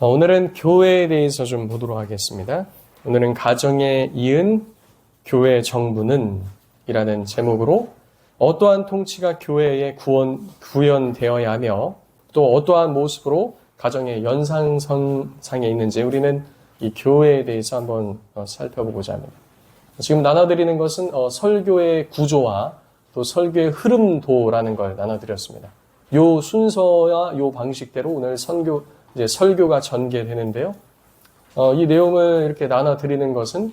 오늘은 교회에 대해서 좀 보도록 하겠습니다. 오늘은 가정에 이은 교회 정부는 이라는 제목으로 어떠한 통치가 교회에 구현되어야 하며 또 어떠한 모습으로 가정의 연상선상에 있는지 우리는 이 교회에 대해서 한번 살펴보고자 합니다. 지금 나눠드리는 것은 설교의 구조와 또 설교의 흐름도라는 걸 나눠드렸습니다. 요 순서와 요 방식대로 오늘 설교가 전개되는데요. 이 내용을 이렇게 나눠드리는 것은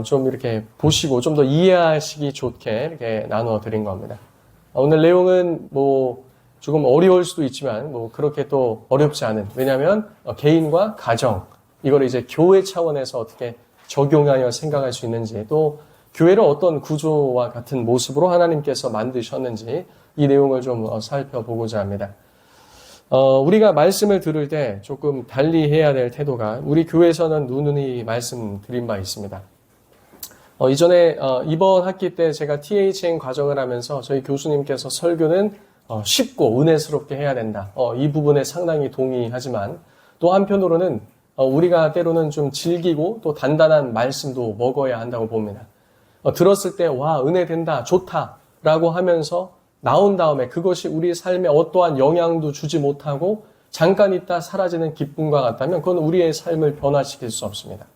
좀 이렇게 보시고 좀 더 이해하시기 좋게 이렇게 나눠드린 겁니다. 오늘 내용은 조금 어려울 수도 있지만 그렇게 또 어렵지 않은, 왜냐하면 개인과 가정, 이걸 이제 교회 차원에서 어떻게 적용하여 생각할 수 있는지, 또 교회를 어떤 구조와 같은 모습으로 하나님께서 만드셨는지 이 내용을 좀 살펴보고자 합니다. 우리가 말씀을 들을 때 조금 달리 해야 될 태도가, 우리 교회에서는 누누이 말씀드린 바 있습니다. 이전에 이번 학기 때 제가 THN 과정을 하면서 저희 교수님께서 설교는 쉽고 은혜스럽게 해야 된다. 이 부분에 상당히 동의하지만 또 한편으로는 우리가 때로는 좀 질기고 또 단단한 말씀도 먹어야 한다고 봅니다. 들었을 때 와, 은혜 된다, 좋다 라고 하면서 나온 다음에 그것이 우리 삶에 어떠한 영향도 주지 못하고 잠깐 있다 사라지는 기쁨과 같다면 그건 우리의 삶을 변화시킬 수 없습니다.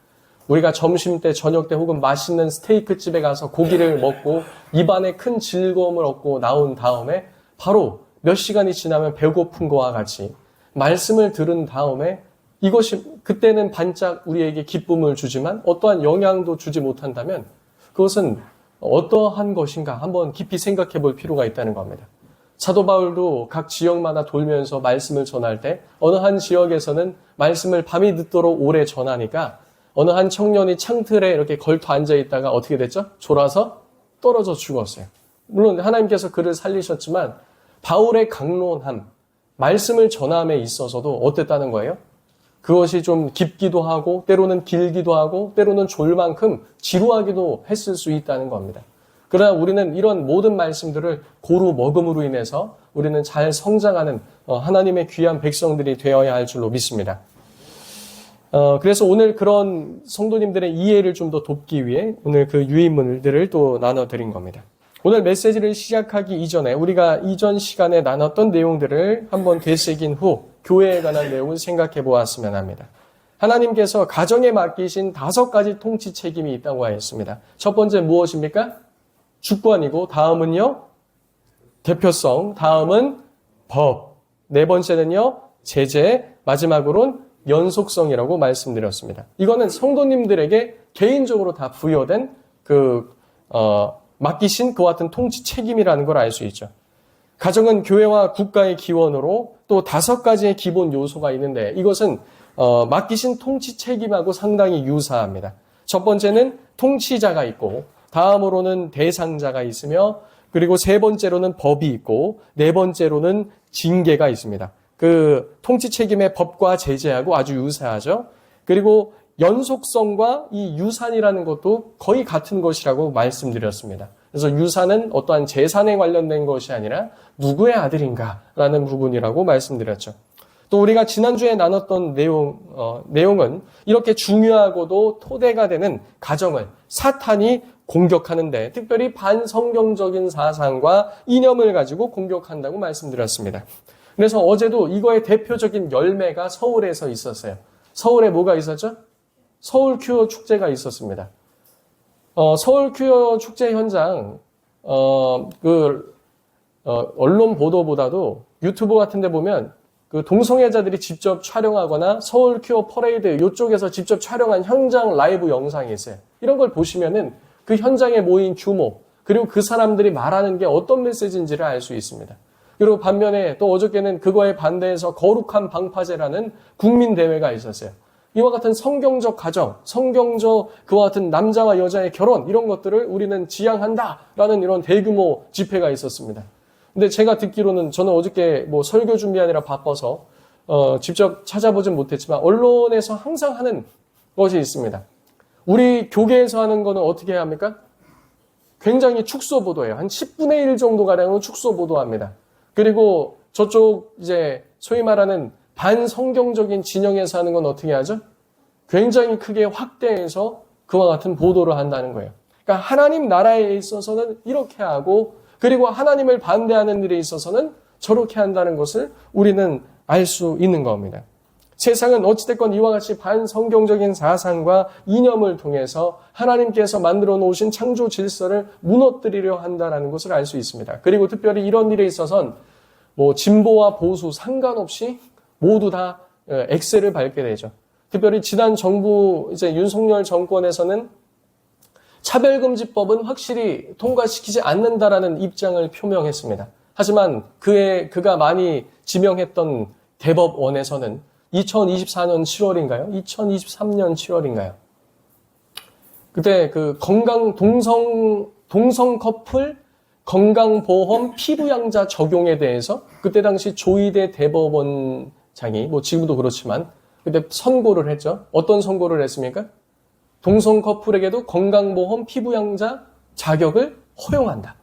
우리가 점심 때, 저녁 때 혹은 맛있는 스테이크 집에 가서 고기를 먹고 입안에 큰 즐거움을 얻고 나온 다음에 바로 몇 시간이 지나면 배고픈 것과 같이 말씀을 들은 다음에 이것이 그때는 반짝 우리에게 기쁨을 주지만 어떠한 영향도 주지 못한다면 그것은 어떠한 것인가 한번 깊이 생각해 볼 필요가 있다는 겁니다. 사도 바울도 각 지역마다 돌면서 말씀을 전할 때 어느 한 지역에서는 말씀을 밤이 늦도록 오래 전하니까 어느 한 청년이 창틀에 이렇게 걸터 앉아 있다가 어떻게 됐죠? 졸아서 떨어져 죽었어요. 물론 하나님께서 그를 살리셨지만 바울의 강론함, 말씀을 전함에 있어서도 어땠다는 거예요? 그것이 좀 깊기도 하고 때로는 길기도 하고 때로는 졸만큼 지루하기도 했을 수 있다는 겁니다. 그러나 우리는 이런 모든 말씀들을 고루 먹음으로 인해서 우리는 잘 성장하는 하나님의 귀한 백성들이 되어야 할 줄로 믿습니다. 그래서 오늘 그런 성도님들의 이해를 좀 더 돕기 위해 오늘 그 유인물들을 또 나눠드린 겁니다. 오늘 메시지를 시작하기 이전에 우리가 이전 시간에 나눴던 내용들을 한번 되새긴 후 교회에 관한 내용을 생각해 보았으면 합니다. 하나님께서 가정에 맡기신 5가지 통치 책임이 있다고 하였습니다. 첫 번째 무엇입니까? 주권이고, 다음은요, 대표성, 다음은 법, 네 번째는요, 제재, 마지막으로는 연속성이라고 말씀드렸습니다. 이거는 성도님들에게 개인적으로 다 부여된 맡기신 그와 같은 통치 책임이라는 걸 알 수 있죠. 가정은 교회와 국가의 기원으로 또 5가지의 기본 요소가 있는데 이것은 맡기신 통치 책임하고 상당히 유사합니다. 첫 번째는 통치자가 있고, 다음으로는 대상자가 있으며, 그리고 세 번째로는 법이 있고, 네 번째로는 징계가 있습니다. 그 통치 책임의 법과 제재하고 아주 유사하죠. 그리고 연속성과 이 유산이라는 것도 거의 같은 것이라고 말씀드렸습니다. 그래서 유산은 어떠한 재산에 관련된 것이 아니라 누구의 아들인가라는 부분이라고 말씀드렸죠. 또 우리가 지난주에 나눴던 내용은 이렇게 중요하고도 토대가 되는 가정을 사탄이 공격하는데 특별히 반성경적인 사상과 이념을 가지고 공격한다고 말씀드렸습니다. 그래서 어제도 이거의 대표적인 열매가 서울에서 있었어요. 서울에 뭐가 있었죠? 서울 큐어 축제가 있었습니다. 서울 큐어 축제 현장, 언론 보도보다도 유튜브 같은 데 보면 그 동성애자들이 직접 촬영하거나 서울 큐어 퍼레이드 이쪽에서 직접 촬영한 현장 라이브 영상이 있어요. 이런 걸 보시면은 그 현장에 모인 규모, 그리고 그 사람들이 말하는 게 어떤 메시지인지를 알 수 있습니다. 그리고 반면에 또 어저께는 그거에 반대해서 거룩한 방파제라는 국민대회가 있었어요. 이와 같은 성경적 가정, 성경적 그와 같은 남자와 여자의 결혼, 이런 것들을 우리는 지향한다라는 이런 대규모 집회가 있었습니다. 근데 제가 듣기로는 저는 어저께 설교 준비하느라 바빠서 직접 찾아보진 못했지만 언론에서 항상 하는 것이 있습니다. 우리 교계에서 하는 거는 어떻게 해야 합니까? 굉장히 축소 보도예요. 한 10분의 1 정도 가량은 축소 보도합니다. 그리고 저쪽 이제 소위 말하는 반성경적인 진영에서 하는 건 어떻게 하죠? 굉장히 크게 확대해서 그와 같은 보도를 한다는 거예요. 그러니까 하나님 나라에 있어서는 이렇게 하고 그리고 하나님을 반대하는 일에 있어서는 저렇게 한다는 것을 우리는 알 수 있는 겁니다. 세상은 어찌됐건 이와 같이 반성경적인 사상과 이념을 통해서 하나님께서 만들어 놓으신 창조 질서를 무너뜨리려 한다는 것을 알 수 있습니다. 그리고 특별히 이런 일에 있어서는 진보와 보수 상관없이 모두 다 엑셀을 밟게 되죠. 특별히 지난 정부 이제 윤석열 정권에서는 차별금지법은 확실히 통과시키지 않는다라는 입장을 표명했습니다. 하지만 그가 많이 지명했던 대법원에서는 2024년 7월인가요? 2023년 7월인가요? 그때 그 동성 커플 건강보험 피부양자 적용에 대해서 그때 당시 조희대 대법원장이 지금도 그렇지만 그때 선고를 했죠. 어떤 선고를 했습니까? 동성 커플에게도 건강보험 피부양자 자격을 허용한다.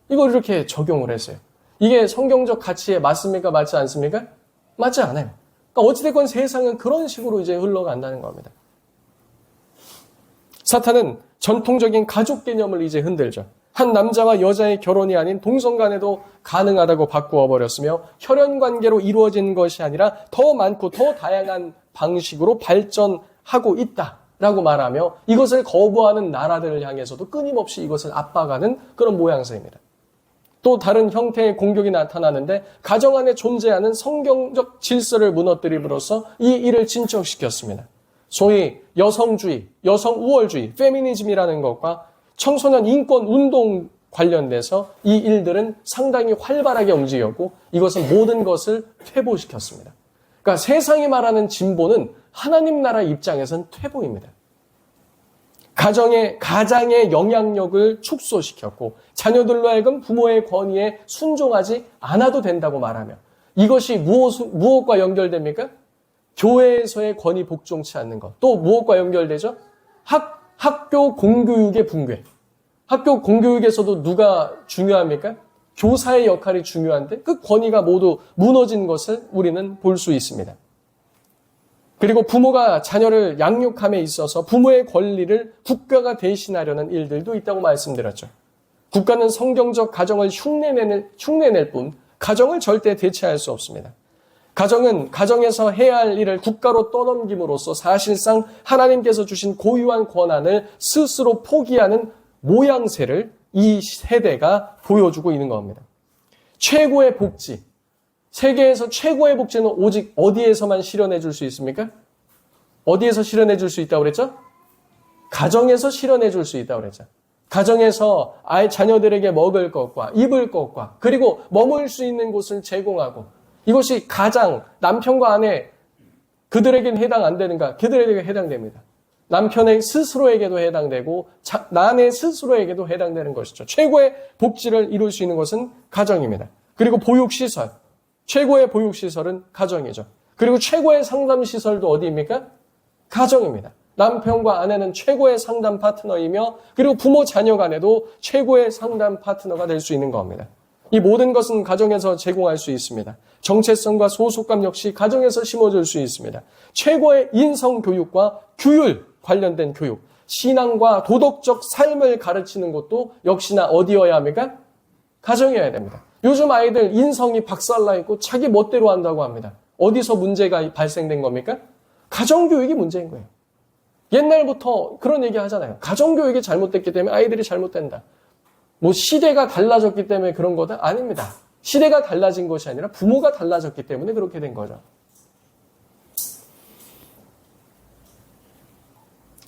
이걸 이렇게 적용을 했어요. 이게 성경적 가치에 맞습니까? 맞지 않습니까? 맞지 않아요. 그러니까 어찌됐건 세상은 그런 식으로 이제 흘러간다는 겁니다. 사탄은 전통적인 가족 개념을 이제 흔들죠. 한 남자와 여자의 결혼이 아닌 동성 간에도 가능하다고 바꾸어 버렸으며 혈연 관계로 이루어진 것이 아니라 더 많고 더 다양한 방식으로 발전하고 있다라고 말하며 이것을 거부하는 나라들을 향해서도 끊임없이 이것을 압박하는 그런 모양새입니다. 또 다른 형태의 공격이 나타나는데 가정 안에 존재하는 성경적 질서를 무너뜨림으로써 이 일을 진척시켰습니다. 소위 여성주의, 여성 우월주의, 페미니즘이라는 것과 청소년 인권 운동 관련돼서 이 일들은 상당히 활발하게 움직였고 이것은 모든 것을 퇴보시켰습니다. 그러니까 세상이 말하는 진보는 하나님 나라 입장에서는 퇴보입니다. 가장의 영향력을 축소시켰고 자녀들로 하여금 부모의 권위에 순종하지 않아도 된다고 말하며 이것이 무엇과 연결됩니까? 교회에서의 권위 복종치 않는 것. 또 무엇과 연결되죠? 학교 공교육의 붕괴. 학교 공교육에서도 누가 중요합니까? 교사의 역할이 중요한데 그 권위가 모두 무너진 것을 우리는 볼 수 있습니다. 그리고 부모가 자녀를 양육함에 있어서 부모의 권리를 국가가 대신하려는 일들도 있다고 말씀드렸죠. 국가는 성경적 가정을 흉내낼 뿐 가정을 절대 대체할 수 없습니다. 가정은 가정에서 해야 할 일을 국가로 떠넘김으로써 사실상 하나님께서 주신 고유한 권한을 스스로 포기하는 모양새를 이 세대가 보여주고 있는 겁니다. 최고의 복지, 세계에서 최고의 복지는 오직 어디에서만 실현해 줄 수 있습니까? 어디에서 실현해 줄 수 있다고 그랬죠? 가정에서 실현해 줄 수 있다고 그랬죠. 가정에서 아이 자녀들에게 먹을 것과 입을 것과 그리고 머물 수 있는 곳을 제공하고 이것이 가장 남편과 아내 그들에게는 해당 안 되는가? 그들에게 해당됩니다. 남편의 스스로에게도 해당되고 아내 스스로에게도 해당되는 것이죠. 최고의 복지를 이룰 수 있는 것은 가정입니다. 그리고 보육시설. 최고의 보육시설은 가정이죠. 그리고 최고의 상담시설도 어디입니까? 가정입니다. 남편과 아내는 최고의 상담 파트너이며 그리고 부모 자녀 간에도 최고의 상담 파트너가 될 수 있는 겁니다. 이 모든 것은 가정에서 제공할 수 있습니다. 정체성과 소속감 역시 가정에서 심어줄 수 있습니다. 최고의 인성교육과 규율 관련된 교육, 신앙과 도덕적 삶을 가르치는 것도 역시나 어디여야 합니까? 가정이어야 됩니다. 요즘 아이들 인성이 박살나 있고 자기 멋대로 한다고 합니다. 어디서 문제가 발생된 겁니까? 가정교육이 문제인 거예요. 옛날부터 그런 얘기 하잖아요. 가정교육이 잘못됐기 때문에 아이들이 잘못된다. 시대가 달라졌기 때문에 그런 거다? 아닙니다. 시대가 달라진 것이 아니라 부모가 달라졌기 때문에 그렇게 된 거죠.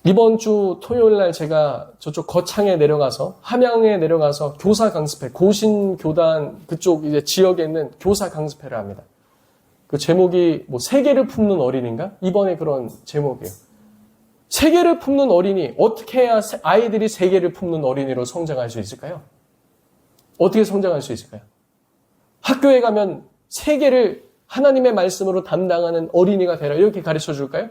이번 주 토요일 날 제가 저쪽 거창에 내려가서 함양에 내려가서 교사 강습회, 고신교단 그쪽 이제 지역에 있는 교사 강습회를 합니다. 그 제목이 세계를 품는 어린인가? 이번에 그런 제목이에요. 세계를 품는 어린이, 어떻게 해야 아이들이 세계를 품는 어린이로 성장할 수 있을까요? 어떻게 성장할 수 있을까요? 학교에 가면 세계를 하나님의 말씀으로 담당하는 어린이가 되라 이렇게 가르쳐 줄까요?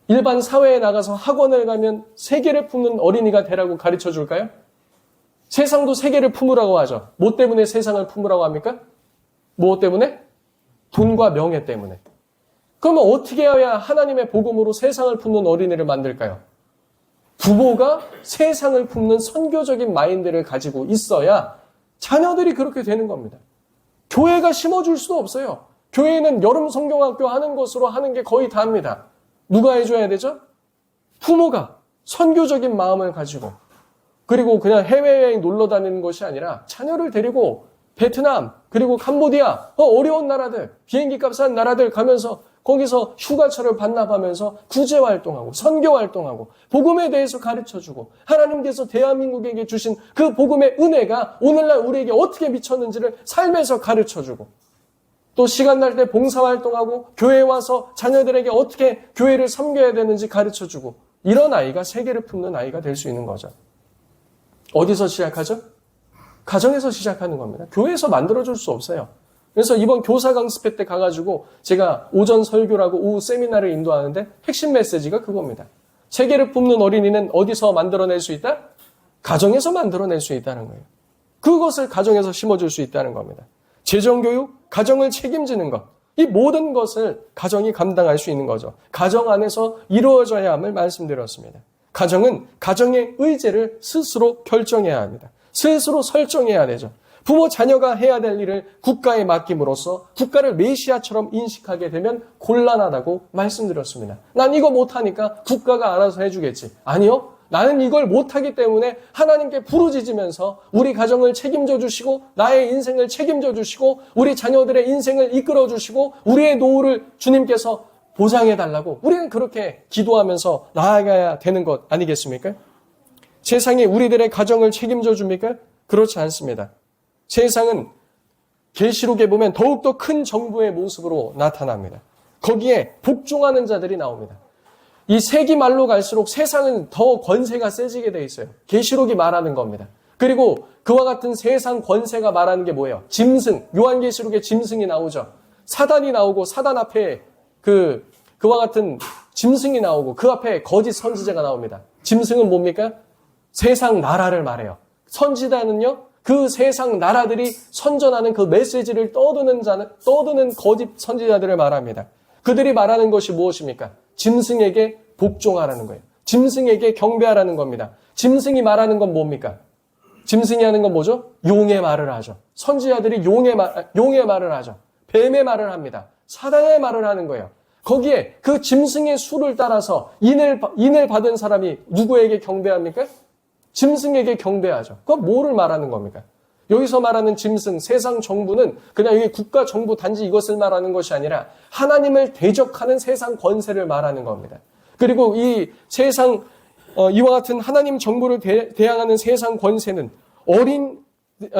일반 사회에 나가서 학원을 가면 세계를 품는 어린이가 되라고 가르쳐 줄까요? 세상도 세계를 품으라고 하죠. 뭐 때문에 세상을 품으라고 합니까? 무엇 때문에? 돈과 명예 때문에. 그러면 어떻게 해야 하나님의 복음으로 세상을 품는 어린이를 만들까요? 부모가 세상을 품는 선교적인 마인드를 가지고 있어야 자녀들이 그렇게 되는 겁니다. 교회가 심어줄 수도 없어요. 교회는 여름 성경학교 하는 것으로 하는 게 거의 다입니다. 누가 해줘야 되죠? 부모가 선교적인 마음을 가지고, 그리고 그냥 해외여행 놀러 다니는 것이 아니라 자녀를 데리고 베트남, 그리고 캄보디아, 어려운 나라들, 비행기 값 싼 나라들 가면서 거기서 휴가철을 반납하면서 구제활동하고 선교활동하고 복음에 대해서 가르쳐주고, 하나님께서 대한민국에게 주신 그 복음의 은혜가 오늘날 우리에게 어떻게 미쳤는지를 삶에서 가르쳐주고, 또 시간 날 때 봉사활동하고 교회에 와서 자녀들에게 어떻게 교회를 섬겨야 되는지 가르쳐주고, 이런 아이가 세계를 품는 아이가 될 수 있는 거죠. 어디서 시작하죠? 가정에서 시작하는 겁니다. 교회에서 만들어줄 수 없어요. 그래서 이번 교사 강습회 때 가가지고 제가 오전 설교라고 오후 세미나를 인도하는데 핵심 메시지가 그겁니다. 세계를 품는 어린이는 어디서 만들어낼 수 있다? 가정에서 만들어낼 수 있다는 거예요. 그것을 가정에서 심어줄 수 있다는 겁니다. 재정교육, 가정을 책임지는 것, 이 모든 것을 가정이 감당할 수 있는 거죠. 가정 안에서 이루어져야 함을 말씀드렸습니다. 가정은 가정의 의제를 스스로 결정해야 합니다. 스스로 설정해야 되죠. 부모 자녀가 해야 될 일을 국가에 맡김으로써 국가를 메시아처럼 인식하게 되면 곤란하다고 말씀드렸습니다. 난 이거 못하니까 국가가 알아서 해주겠지. 아니요. 나는 이걸 못하기 때문에 하나님께 부르짖으면서 우리 가정을 책임져 주시고, 나의 인생을 책임져 주시고, 우리 자녀들의 인생을 이끌어 주시고, 우리의 노후를 주님께서 보장해 달라고 우리는 그렇게 기도하면서 나아가야 되는 것 아니겠습니까? 세상이 우리들의 가정을 책임져 줍니까? 그렇지 않습니다. 세상은 계시록에 보면 더욱더 큰 정부의 모습으로 나타납니다. 거기에 복종하는 자들이 나옵니다. 이 세기 말로 갈수록 세상은 더 권세가 세지게 돼 있어요. 계시록이 말하는 겁니다. 그리고 그와 같은 세상 권세가 말하는 게 뭐예요? 짐승, 요한계시록에 짐승이 나오죠. 사단이 나오고 사단 앞에 그와 같은 짐승이 나오고 그 앞에 거짓 선지자가 나옵니다. 짐승은 뭡니까? 세상 나라를 말해요. 선지자는요, 그 세상 나라들이 선전하는 그 메시지를 떠드는 거짓 선지자들을 말합니다. 그들이 말하는 것이 무엇입니까? 짐승에게 복종하라는 거예요. 짐승에게 경배하라는 겁니다. 짐승이 말하는 건 뭡니까? 짐승이 하는 건 뭐죠? 용의 말을 하죠. 선지자들이 용의 말을 하죠. 뱀의 말을 합니다. 사단의 말을 하는 거예요. 거기에 그 짐승의 수를 따라서 인을 받은 사람이 누구에게 경배합니까? 짐승에게 경배하죠. 그건 뭐를 말하는 겁니까? 여기서 말하는 짐승, 세상 정부는 그냥 여기 국가 정부 단지 이것을 말하는 것이 아니라 하나님을 대적하는 세상 권세를 말하는 겁니다. 그리고 이 세상, 이와 같은 하나님 정부를 대항하는 세상 권세는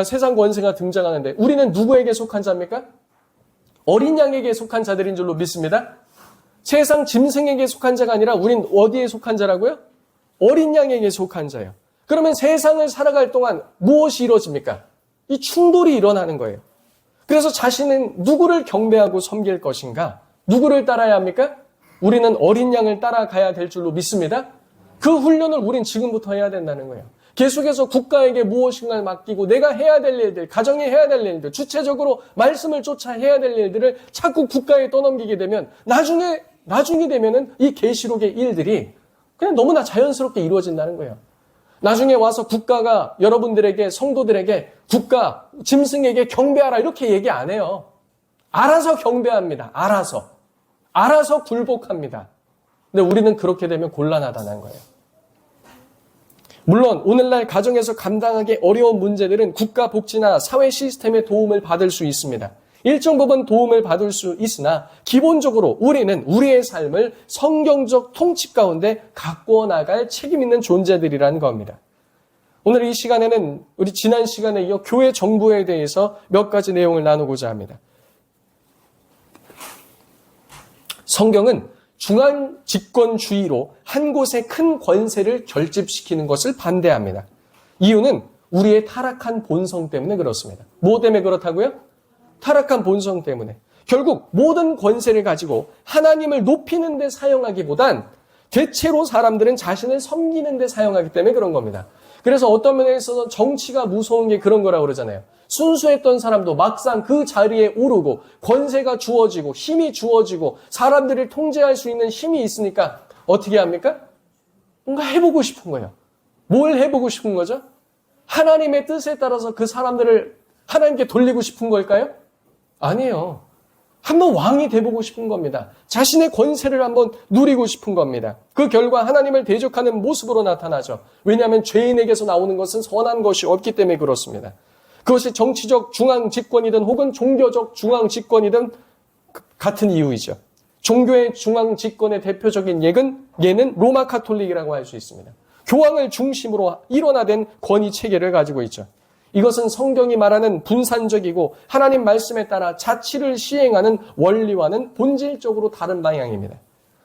세상 권세가 등장하는데 우리는 누구에게 속한 자입니까? 어린 양에게 속한 자들인 줄로 믿습니다. 세상 짐승에게 속한 자가 아니라 우린 어디에 속한 자라고요? 어린 양에게 속한 자예요. 그러면 세상을 살아갈 동안 무엇이 이루어집니까? 이 충돌이 일어나는 거예요. 그래서 자신은 누구를 경배하고 섬길 것인가? 누구를 따라야 합니까? 우리는 어린 양을 따라가야 될 줄로 믿습니다. 그 훈련을 우린 지금부터 해야 된다는 거예요. 계속해서 국가에게 무엇인가를 맡기고 내가 해야 될 일들, 가정에 해야 될 일들, 주체적으로 말씀을 쫓아 해야 될 일들을 자꾸 국가에 떠넘기게 되면 나중이 되면은 이 계시록의 일들이 그냥 너무나 자연스럽게 이루어진다는 거예요. 나중에 와서 국가가 여러분들에게, 성도들에게 국가, 짐승에게 경배하라 이렇게 얘기 안 해요. 알아서 경배합니다. 알아서 굴복합니다. 근데 우리는 그렇게 되면 곤란하다는 거예요. 물론 오늘날 가정에서 감당하기 어려운 문제들은 국가 복지나 사회 시스템의 도움을 받을 수 있습니다. 일정 부분 도움을 받을 수 있으나 기본적으로 우리는 우리의 삶을 성경적 통치 가운데 가꾸어 나갈 책임 있는 존재들이라는 겁니다. 오늘 이 시간에는 우리 지난 시간에 이어 교회 정부에 대해서 몇 가지 내용을 나누고자 합니다. 성경은 중앙 집권주의로 한 곳의 큰 권세를 결집시키는 것을 반대합니다. 이유는 우리의 타락한 본성 때문에 그렇습니다. 뭐 때문에 그렇다고요? 타락한 본성 때문에. 결국 모든 권세를 가지고 하나님을 높이는 데 사용하기보단 대체로 사람들은 자신을 섬기는 데 사용하기 때문에 그런 겁니다. 그래서 어떤 면에 있어서 정치가 무서운 게 그런 거라고 그러잖아요. 순수했던 사람도 막상 그 자리에 오르고 권세가 주어지고 힘이 주어지고 사람들을 통제할 수 있는 힘이 있으니까 어떻게 합니까? 뭔가 해보고 싶은 거예요. 뭘 해보고 싶은 거죠? 하나님의 뜻에 따라서 그 사람들을 하나님께 돌리고 싶은 걸까요? 아니에요. 한번 왕이 돼보고 싶은 겁니다. 자신의 권세를 한번 누리고 싶은 겁니다. 그 결과 하나님을 대적하는 모습으로 나타나죠. 왜냐하면 죄인에게서 나오는 것은 선한 것이 없기 때문에 그렇습니다. 그것이 정치적 중앙 집권이든 혹은 종교적 중앙 집권이든 같은 이유이죠. 종교의 중앙 집권의 대표적인 예는 로마 카톨릭이라고 할 수 있습니다. 교황을 중심으로 일원화된 권위 체계를 가지고 있죠. 이것은 성경이 말하는 분산적이고 하나님 말씀에 따라 자치를 시행하는 원리와는 본질적으로 다른 방향입니다.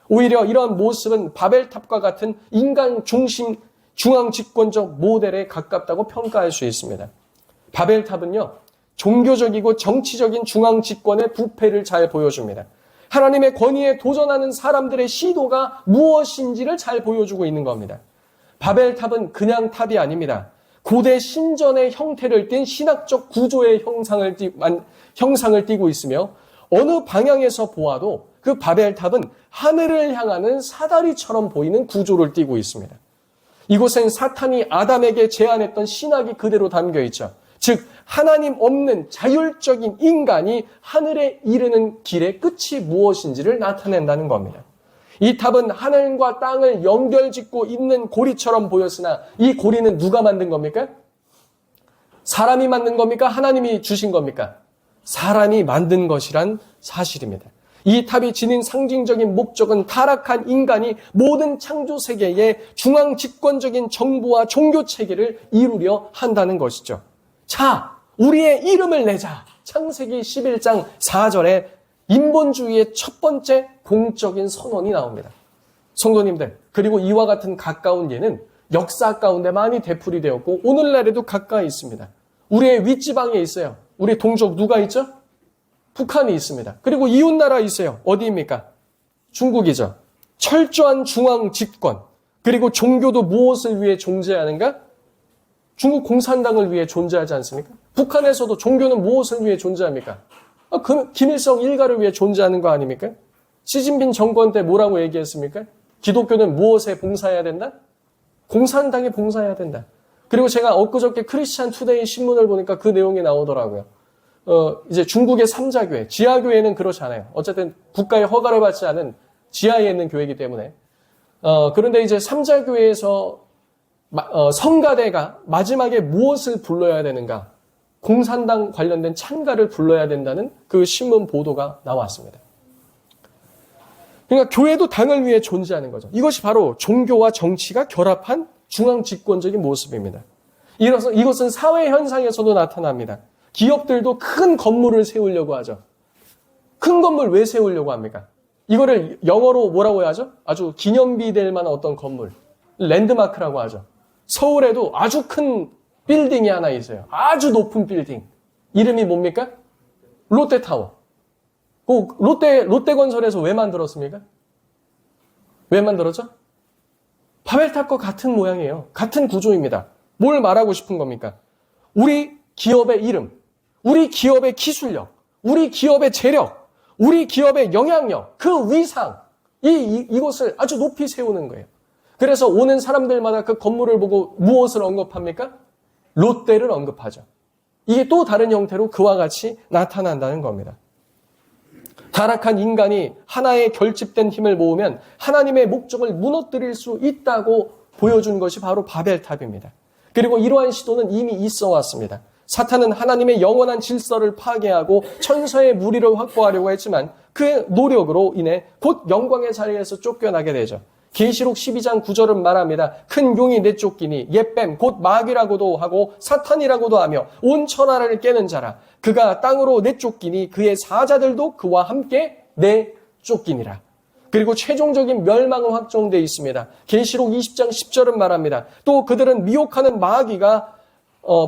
오히려 이러한 모습은 바벨탑과 같은 인간 중심 중앙 집권적 모델에 가깝다고 평가할 수 있습니다. 바벨탑은요, 종교적이고 정치적인 중앙 집권의 부패를 잘 보여줍니다. 하나님의 권위에 도전하는 사람들의 시도가 무엇인지를 잘 보여주고 있는 겁니다. 바벨탑은 그냥 탑이 아닙니다. 고대 신전의 형태를 띤 신학적 구조의 형상을 띠고 있으며 어느 방향에서 보아도 그 바벨탑은 하늘을 향하는 사다리처럼 보이는 구조를 띠고 있습니다. 이곳엔 사탄이 아담에게 제안했던 신학이 그대로 담겨 있죠. 즉 하나님 없는 자율적인 인간이 하늘에 이르는 길의 끝이 무엇인지를 나타낸다는 겁니다. 이 탑은 하늘과 땅을 연결짓고 있는 고리처럼 보였으나 이 고리는 누가 만든 겁니까? 사람이 만든 겁니까? 하나님이 주신 겁니까? 사람이 만든 것이란 사실입니다. 이 탑이 지닌 상징적인 목적은 타락한 인간이 모든 창조 세계의 중앙 집권적인 정부와 종교 체계를 이루려 한다는 것이죠. 자, 우리의 이름을 내자. 창세기 11장 4절에 인본주의의 첫 번째 공적인 선언이 나옵니다. 성도님들, 그리고 이와 같은 가까운 예는 역사 가운데 많이 되풀이되었고 오늘날에도 가까이 있습니다. 우리의 윗지방에 있어요. 우리 동족 누가 있죠? 북한이 있습니다. 그리고 이웃나라 있어요. 어디입니까? 중국이죠. 철저한 중앙 집권, 그리고 종교도 무엇을 위해 존재하는가? 중국 공산당을 위해 존재하지 않습니까? 북한에서도 종교는 무엇을 위해 존재합니까? 김일성 일가를 위해 존재하는 거 아닙니까? 시진핑 정권 때 뭐라고 얘기했습니까? 기독교는 무엇에 봉사해야 된다? 공산당에 봉사해야 된다. 그리고 제가 엊그저께 크리스찬 투데이 신문을 보니까 그 내용이 나오더라고요. 이제 중국의 3자교회, 지하교회는 그렇지 않아요. 어쨌든 국가의 허가를 받지 않은 지하에 있는 교회이기 때문에. 그런데 이제 3자교회에서 성가대가 마지막에 무엇을 불러야 되는가? 공산당 관련된 찬가를 불러야 된다는 그 신문 보도가 나왔습니다. 그러니까 교회도 당을 위해 존재하는 거죠. 이것이 바로 종교와 정치가 결합한 중앙 집권적인 모습입니다. 이것은 사회 현상에서도 나타납니다. 기업들도 큰 건물을 세우려고 하죠. 큰 건물 왜 세우려고 합니까? 이거를 영어로 뭐라고 하죠? 아주 기념비 될 만한 어떤 건물, 랜드마크라고 하죠. 서울에도 아주 큰 빌딩이 하나 있어요. 아주 높은 빌딩. 이름이 뭡니까? 롯데타워. 그 롯데건설에서 왜 만들었습니까? 왜 만들었죠? 바벨탑과 같은 모양이에요. 같은 구조입니다. 뭘 말하고 싶은 겁니까? 우리 기업의 이름, 우리 기업의 기술력, 우리 기업의 재력, 우리 기업의 영향력, 그 위상, 이것을 아주 높이 세우는 거예요. 그래서 오는 사람들마다 그 건물을 보고 무엇을 언급합니까? 롯데를 언급하죠. 이게 또 다른 형태로 그와 같이 나타난다는 겁니다. 타락한 인간이 하나의 결집된 힘을 모으면 하나님의 목적을 무너뜨릴 수 있다고 보여준 것이 바로 바벨탑입니다. 그리고 이러한 시도는 이미 있어 왔습니다. 사탄은 하나님의 영원한 질서를 파괴하고 천서의 무리를 확보하려고 했지만 그의 노력으로 인해 곧 영광의 자리에서 쫓겨나게 되죠. 계시록 12장 9절은 말합니다. 큰 용이 내쫓기니 옛뱀 곧 마귀라고도 하고 사탄이라고도 하며 온 천하를 깨는 자라. 그가 땅으로 내쫓기니 그의 사자들도 그와 함께 내쫓기니라. 그리고 최종적인 멸망은 확정되어 있습니다. 계시록 20장 10절은 말합니다. 또 그들은 미혹하는 마귀가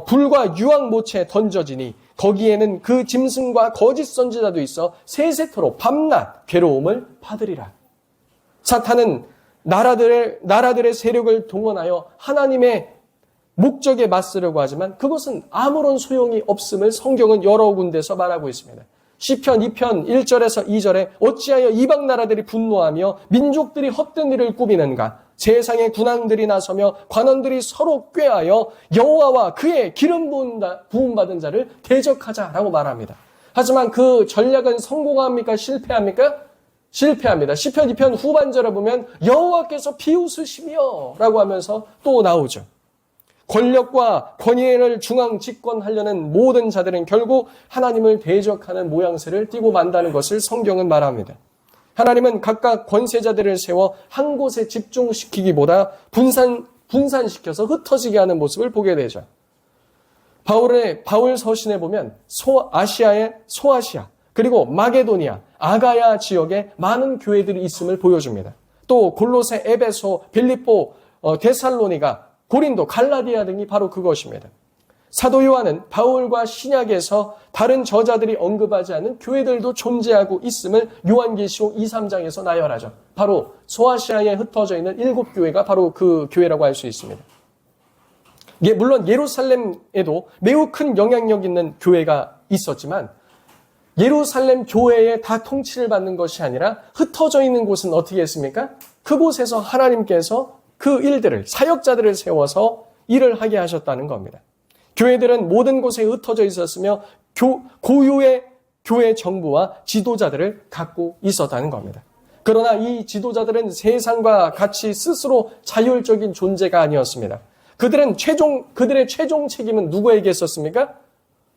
불과 유황못에 던져지니 거기에는 그 짐승과 거짓 선지자도 있어 세세토록 밤낮 괴로움을 받으리라. 사탄은 나라들의 세력을 동원하여 하나님의 목적에 맞서려고 하지만 그것은 아무런 소용이 없음을 성경은 여러 군데서 말하고 있습니다. 시편 2편 1절에서 2절에 어찌하여 이방 나라들이 분노하며 민족들이 헛된 일을 꾸미는가? 세상의 군왕들이 나서며 관원들이 서로 꾀하여 여호와와 그의 기름 부음받은 자를 대적하자라고 말합니다. 하지만 그 전략은 성공합니까? 실패합니까? 실패합니다. 시편 2편 후반절에 보면 여호와께서 비웃으시며 라고 하면서 또 나오죠. 권력과 권위를 중앙 집권하려는 모든 자들은 결국 하나님을 대적하는 모양새를 띠고 만다는 것을 성경은 말합니다. 하나님은 각각 권세자들을 세워 한 곳에 집중시키기보다 분산시켜서 흩어지게 하는 모습을 보게 되죠. 바울 서신에 보면 소아시아 그리고 마게도니아, 아가야 지역에 많은 교회들이 있음을 보여줍니다. 또 골로새, 에베소, 빌립보, 데살로니가, 고린도, 갈라디아 등이 바로 그것입니다. 사도 요한은 바울과 신약에서 다른 저자들이 언급하지 않은 교회들도 존재하고 있음을 요한계시록 2, 3장에서 나열하죠. 바로 소아시아에 흩어져 있는 7교회가 바로 그 교회라고 할 수 있습니다. 물론 예루살렘에도 매우 큰 영향력 있는 교회가 있었지만 예루살렘 교회에 다 통치를 받는 것이 아니라 흩어져 있는 곳은 어떻게 했습니까? 그곳에서 하나님께서 그 일들을, 사역자들을 세워서 일을 하게 하셨다는 겁니다. 교회들은 모든 곳에 흩어져 있었으며 고유의 교회 정부와 지도자들을 갖고 있었다는 겁니다. 그러나 이 지도자들은 세상과 같이 스스로 자율적인 존재가 아니었습니다. 그들의 최종 책임은 누구에게 있었습니까?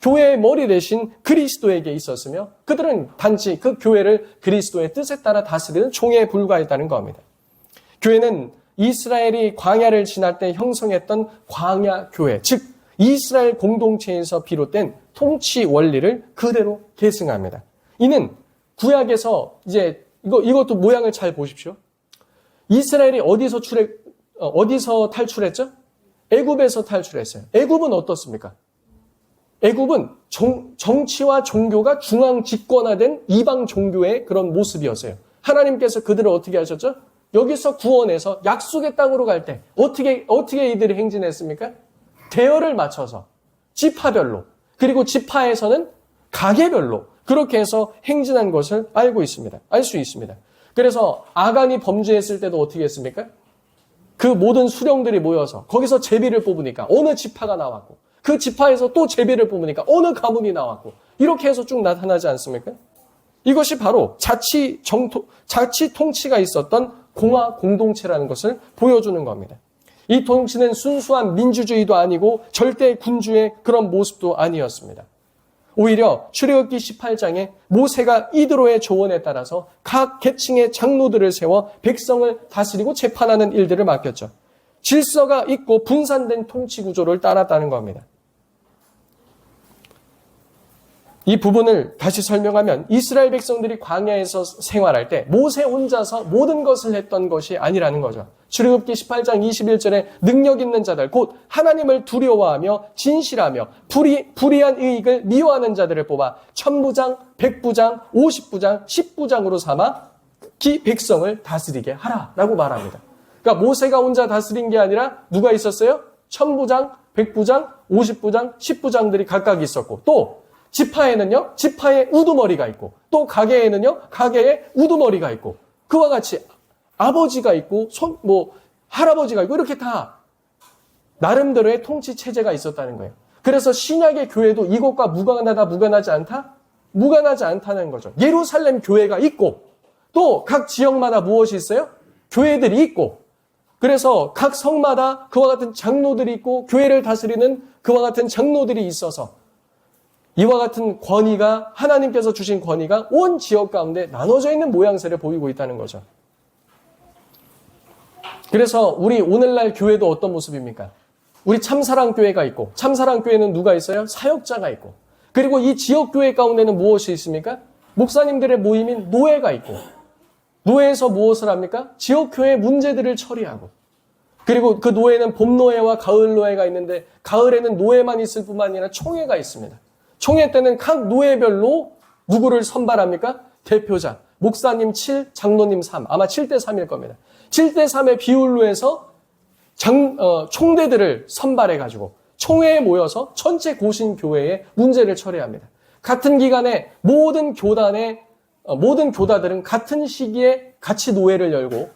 교회의 머리 대신 그리스도에게 있었으며 그들은 단지 그 교회를 그리스도의 뜻에 따라 다스리는 종에 불과했다는 겁니다. 교회는 이스라엘이 광야를 지날 때 형성했던 광야 교회, 즉 이스라엘 공동체에서 비롯된 통치 원리를 그대로 계승합니다. 이는 구약에서 이제 이것도 모양을 잘 보십시오. 이스라엘이 어디서 탈출했죠? 애굽에서 탈출했어요. 애굽은 어떻습니까? 애굽은 정치와 종교가 중앙 집권화된 이방 종교의 그런 모습이었어요. 하나님께서 그들을 어떻게 하셨죠? 여기서 구원해서 약속의 땅으로 갈 때 어떻게 이들이 행진했습니까? 대열을 맞춰서 지파별로, 그리고 지파에서는 가게별로 그렇게 해서 행진한 것을 알 수 있습니다. 그래서 아간이 범죄했을 때도 어떻게 했습니까? 그 모든 수령들이 모여서 거기서 제비를 뽑으니까 어느 지파가 나왔고, 그 지파에서 또 제비를 뽑으니까 어느 가문이 나왔고, 이렇게 해서 쭉 나타나지 않습니까? 이것이 바로 자치 통치가 있었던 공화 공동체라는 것을 보여주는 겁니다. 이 통치는 순수한 민주주의도 아니고 절대 군주의 그런 모습도 아니었습니다. 오히려 출애굽기 18장에 모세가 이드로의 조언에 따라서 각 계층의 장로들을 세워 백성을 다스리고 재판하는 일들을 맡겼죠. 질서가 있고 분산된 통치 구조를 따랐다는 겁니다. 이 부분을 다시 설명하면 이스라엘 백성들이 광야에서 생활할 때 모세 혼자서 모든 것을 했던 것이 아니라는 거죠. 출애굽기 18장 21절에 능력 있는 자들, 곧 하나님을 두려워하며 진실하며 불의한 의익을 미워하는 자들을 뽑아 1000부장, 100부장, 50부장, 10부장으로 삼아 기 백성을 다스리게 하라라고 말합니다. 그러니까 모세가 혼자 다스린 게 아니라 누가 있었어요? 1000부장, 100부장, 50부장, 10부장들이 각각 있었고, 또 지파에는요, 지파에 우두머리가 있고, 또 가게에는요, 가게에 우두머리가 있고, 그와 같이 아버지가 있고, 할아버지가 있고, 이렇게 다 나름대로의 통치 체제가 있었다는 거예요. 그래서 신약의 교회도 이것과 무관하지 않다? 무관하지 않다는 거죠. 예루살렘 교회가 있고, 또 각 지역마다 무엇이 있어요? 교회들이 있고, 그래서 각 성마다 그와 같은 장로들이 있고, 교회를 다스리는 그와 같은 장로들이 있어서 이와 같은 권위가, 하나님께서 주신 권위가 온 지역 가운데 나눠져 있는 모양새를 보이고 있다는 거죠. 그래서 우리 오늘날 교회도 어떤 모습입니까? 우리 참사랑교회가 있고, 참사랑교회는 누가 있어요? 사역자가 있고, 그리고 이 지역교회 가운데는 무엇이 있습니까? 목사님들의 모임인 노회가 있고, 노회에서 무엇을 합니까? 지역교회 문제들을 처리하고, 그리고 그 노회는 봄노회와 가을노회가 있는데, 가을에는 노회만 있을 뿐만 아니라 총회가 있습니다. 총회 때는 각 노회별로 누구를 선발합니까? 대표자, 목사님 7, 장로님 3, 아마 7대 3일 겁니다. 7대 3의 비율로 해서 총대들을 선발해가지고 총회에 모여서 전체 고신 교회의 문제를 처리합니다. 같은 기간에 모든 교다들은 같은 시기에 같이 노회를 열고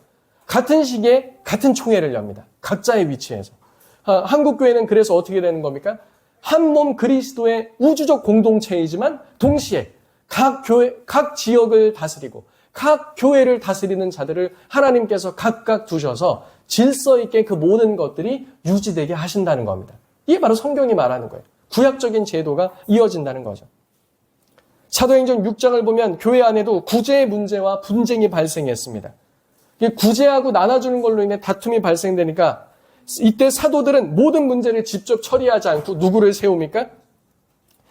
같은 시기에 같은 총회를 엽니다. 각자의 위치에서. 한국교회는 그래서 어떻게 되는 겁니까? 한 몸 그리스도의 우주적 공동체이지만 동시에 각 지역을 다스리고 각 교회를 다스리는 자들을 하나님께서 각각 두셔서 질서 있게 그 모든 것들이 유지되게 하신다는 겁니다. 이게 바로 성경이 말하는 거예요. 구약적인 제도가 이어진다는 거죠. 사도행전 6장을 보면 교회 안에도 구제의 문제와 분쟁이 발생했습니다. 구제하고 나눠주는 걸로 인해 다툼이 발생되니까 이때 사도들은 모든 문제를 직접 처리하지 않고 누구를 세웁니까?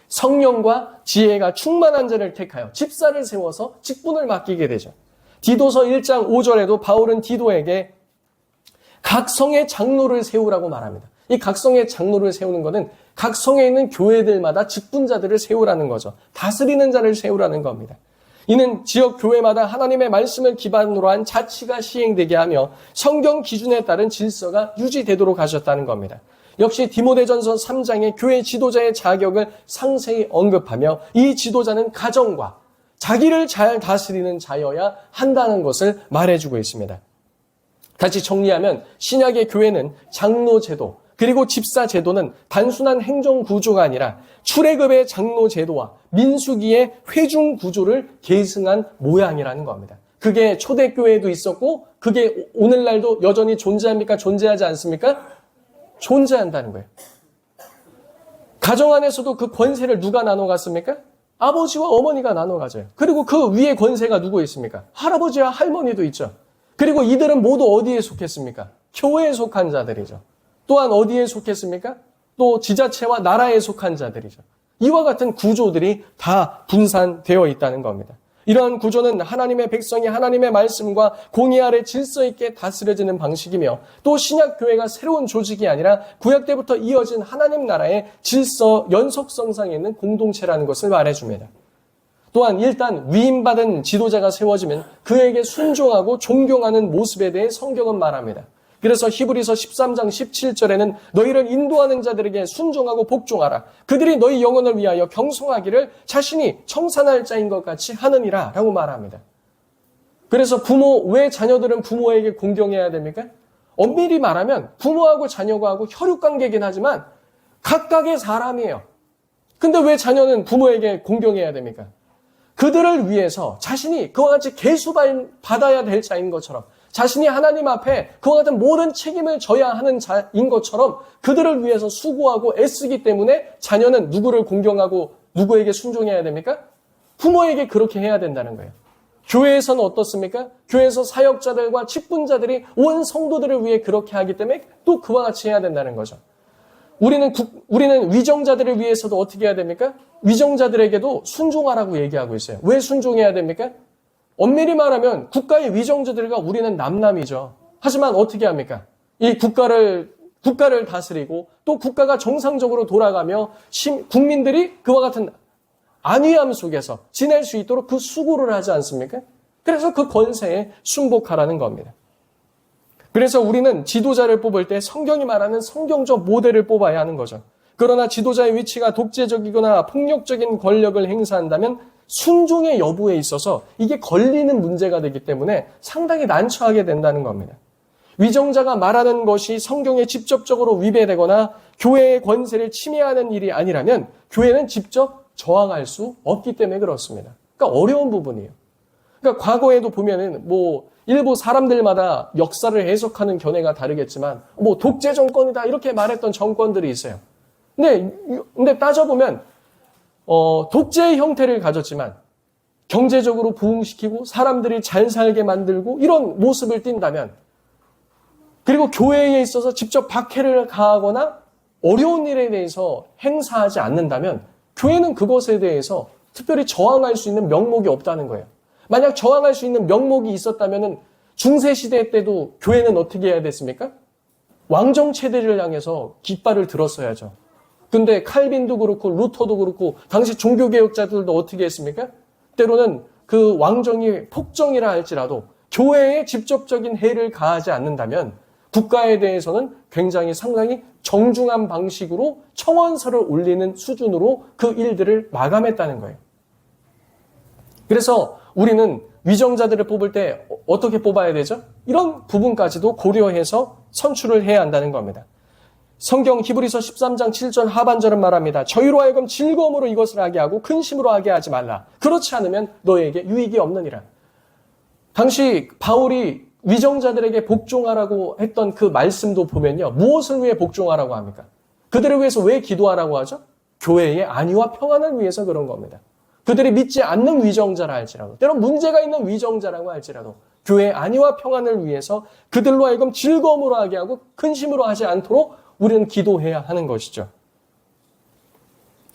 성령과 지혜가 충만한 자를 택하여 집사를 세워서 직분을 맡기게 되죠. 디도서 1장 5절에도 바울은 디도에게 각 성의 장로를 세우라고 말합니다. 이 각 성의 장로를 세우는 것은 각 성에 있는 교회들마다 직분자들을 세우라는 거죠. 다스리는 자를 세우라는 겁니다. 이는 지역 교회마다 하나님의 말씀을 기반으로 한 자치가 시행되게 하며 성경 기준에 따른 질서가 유지되도록 하셨다는 겁니다. 역시 디모데전서 3장의 교회 지도자의 자격을 상세히 언급하며 이 지도자는 가정과 자기를 잘 다스리는 자여야 한다는 것을 말해주고 있습니다. 다시 정리하면 신약의 교회는 장로 제도 그리고 집사 제도는 단순한 행정 구조가 아니라 출애굽의 장로 제도와 민수기의 회중 구조를 계승한 모양이라는 겁니다. 그게 초대교회에도 있었고 그게 오늘날도 여전히 존재합니까? 존재하지 않습니까? 존재한다는 거예요. 가정 안에서도 그 권세를 누가 나눠 갔습니까? 아버지와 어머니가 나눠 가져요. 그리고 그 위에 권세가 누구 있습니까? 할아버지와 할머니도 있죠. 그리고 이들은 모두 어디에 속했습니까? 교회에 속한 자들이죠. 또한 어디에 속했습니까? 또 지자체와 나라에 속한 자들이죠. 이와 같은 구조들이 다 분산되어 있다는 겁니다. 이러한 구조는 하나님의 백성이 하나님의 말씀과 공의 아래 질서 있게 다스려지는 방식이며 또 신약교회가 새로운 조직이 아니라 구약 때부터 이어진 하나님 나라의 질서 연속성상에 있는 공동체라는 것을 말해줍니다. 또한 일단 위임받은 지도자가 세워지면 그에게 순종하고 존경하는 모습에 대해 성경은 말합니다. 그래서 히브리서 13장 17절에는 너희를 인도하는 자들에게 순종하고 복종하라. 그들이 너희 영혼을 위하여 경송하기를 자신이 청산할 자인 것 같이 하느니라 라고 말합니다. 그래서 왜 자녀들은 부모에게 공경해야 됩니까? 엄밀히 말하면 부모하고 자녀하고 혈육관계이긴 하지만 각각의 사람이에요. 근데 왜 자녀는 부모에게 공경해야 됩니까? 그들을 위해서 자신이 그와 같이 계수받아야 될 자인 것처럼 자신이 하나님 앞에 그와 같은 모든 책임을 져야 하는 자인 것처럼 그들을 위해서 수고하고 애쓰기 때문에 자녀는 누구를 공경하고 누구에게 순종해야 됩니까? 부모에게 그렇게 해야 된다는 거예요. 교회에서는 어떻습니까? 교회에서 사역자들과 직분자들이 온 성도들을 위해 그렇게 하기 때문에 또 그와 같이 해야 된다는 거죠. 우리는 위정자들을 위해서도 어떻게 해야 됩니까? 위정자들에게도 순종하라고 얘기하고 있어요. 왜 순종해야 됩니까? 엄밀히 말하면 국가의 위정자들과 우리는 남남이죠. 하지만 어떻게 합니까? 이 국가를 다스리고 또 국가가 정상적으로 돌아가며 국민들이 그와 같은 안위함 속에서 지낼 수 있도록 그 수고를 하지 않습니까? 그래서 그 권세에 순복하라는 겁니다. 그래서 우리는 지도자를 뽑을 때 성경이 말하는 성경적 모델을 뽑아야 하는 거죠. 그러나 지도자의 위치가 독재적이거나 폭력적인 권력을 행사한다면 순종의 여부에 있어서 이게 걸리는 문제가 되기 때문에 상당히 난처하게 된다는 겁니다. 위정자가 말하는 것이 성경에 직접적으로 위배되거나 교회의 권세를 침해하는 일이 아니라면 교회는 직접 저항할 수 없기 때문에 그렇습니다. 그러니까 어려운 부분이에요. 그러니까 과거에도 보면은 일부 사람들마다 역사를 해석하는 견해가 다르겠지만 독재 정권이다 이렇게 말했던 정권들이 있어요. 근데 따져보면 독재의 형태를 가졌지만 경제적으로 부흥시키고 사람들이 잘 살게 만들고 이런 모습을 띈다면 그리고 교회에 있어서 직접 박해를 가하거나 어려운 일에 대해서 행사하지 않는다면 교회는 그것에 대해서 특별히 저항할 수 있는 명목이 없다는 거예요. 만약 저항할 수 있는 명목이 있었다면 중세시대 때도 교회는 어떻게 해야 됐습니까? 왕정체제를 향해서 깃발을 들었어야죠. 근데 칼빈도 그렇고 루터도 그렇고 당시 종교개혁자들도 어떻게 했습니까? 때로는 그 왕정이 폭정이라 할지라도 교회에 직접적인 해를 가하지 않는다면 국가에 대해서는 굉장히 상당히 정중한 방식으로 청원서를 올리는 수준으로 그 일들을 마감했다는 거예요. 그래서 우리는 위정자들을 뽑을 때 어떻게 뽑아야 되죠? 이런 부분까지도 고려해서 선출을 해야 한다는 겁니다. 성경 히브리서 13장 7절 하반절은 말합니다. 저희로 하여금 즐거움으로 이것을 하게 하고 근심으로 하게 하지 말라. 그렇지 않으면 너에게 유익이 없느니라. 당시 바울이 위정자들에게 복종하라고 했던 그 말씀도 보면요. 무엇을 위해 복종하라고 합니까? 그들을 위해서 왜 기도하라고 하죠? 교회의 안위와 평안을 위해서 그런 겁니다. 그들이 믿지 않는 위정자라 할지라도, 때론 문제가 있는 위정자라고 할지라도 교회의 안위와 평안을 위해서 그들로 하여금 즐거움으로 하게 하고 근심으로 하지 않도록 우리는 기도해야 하는 것이죠.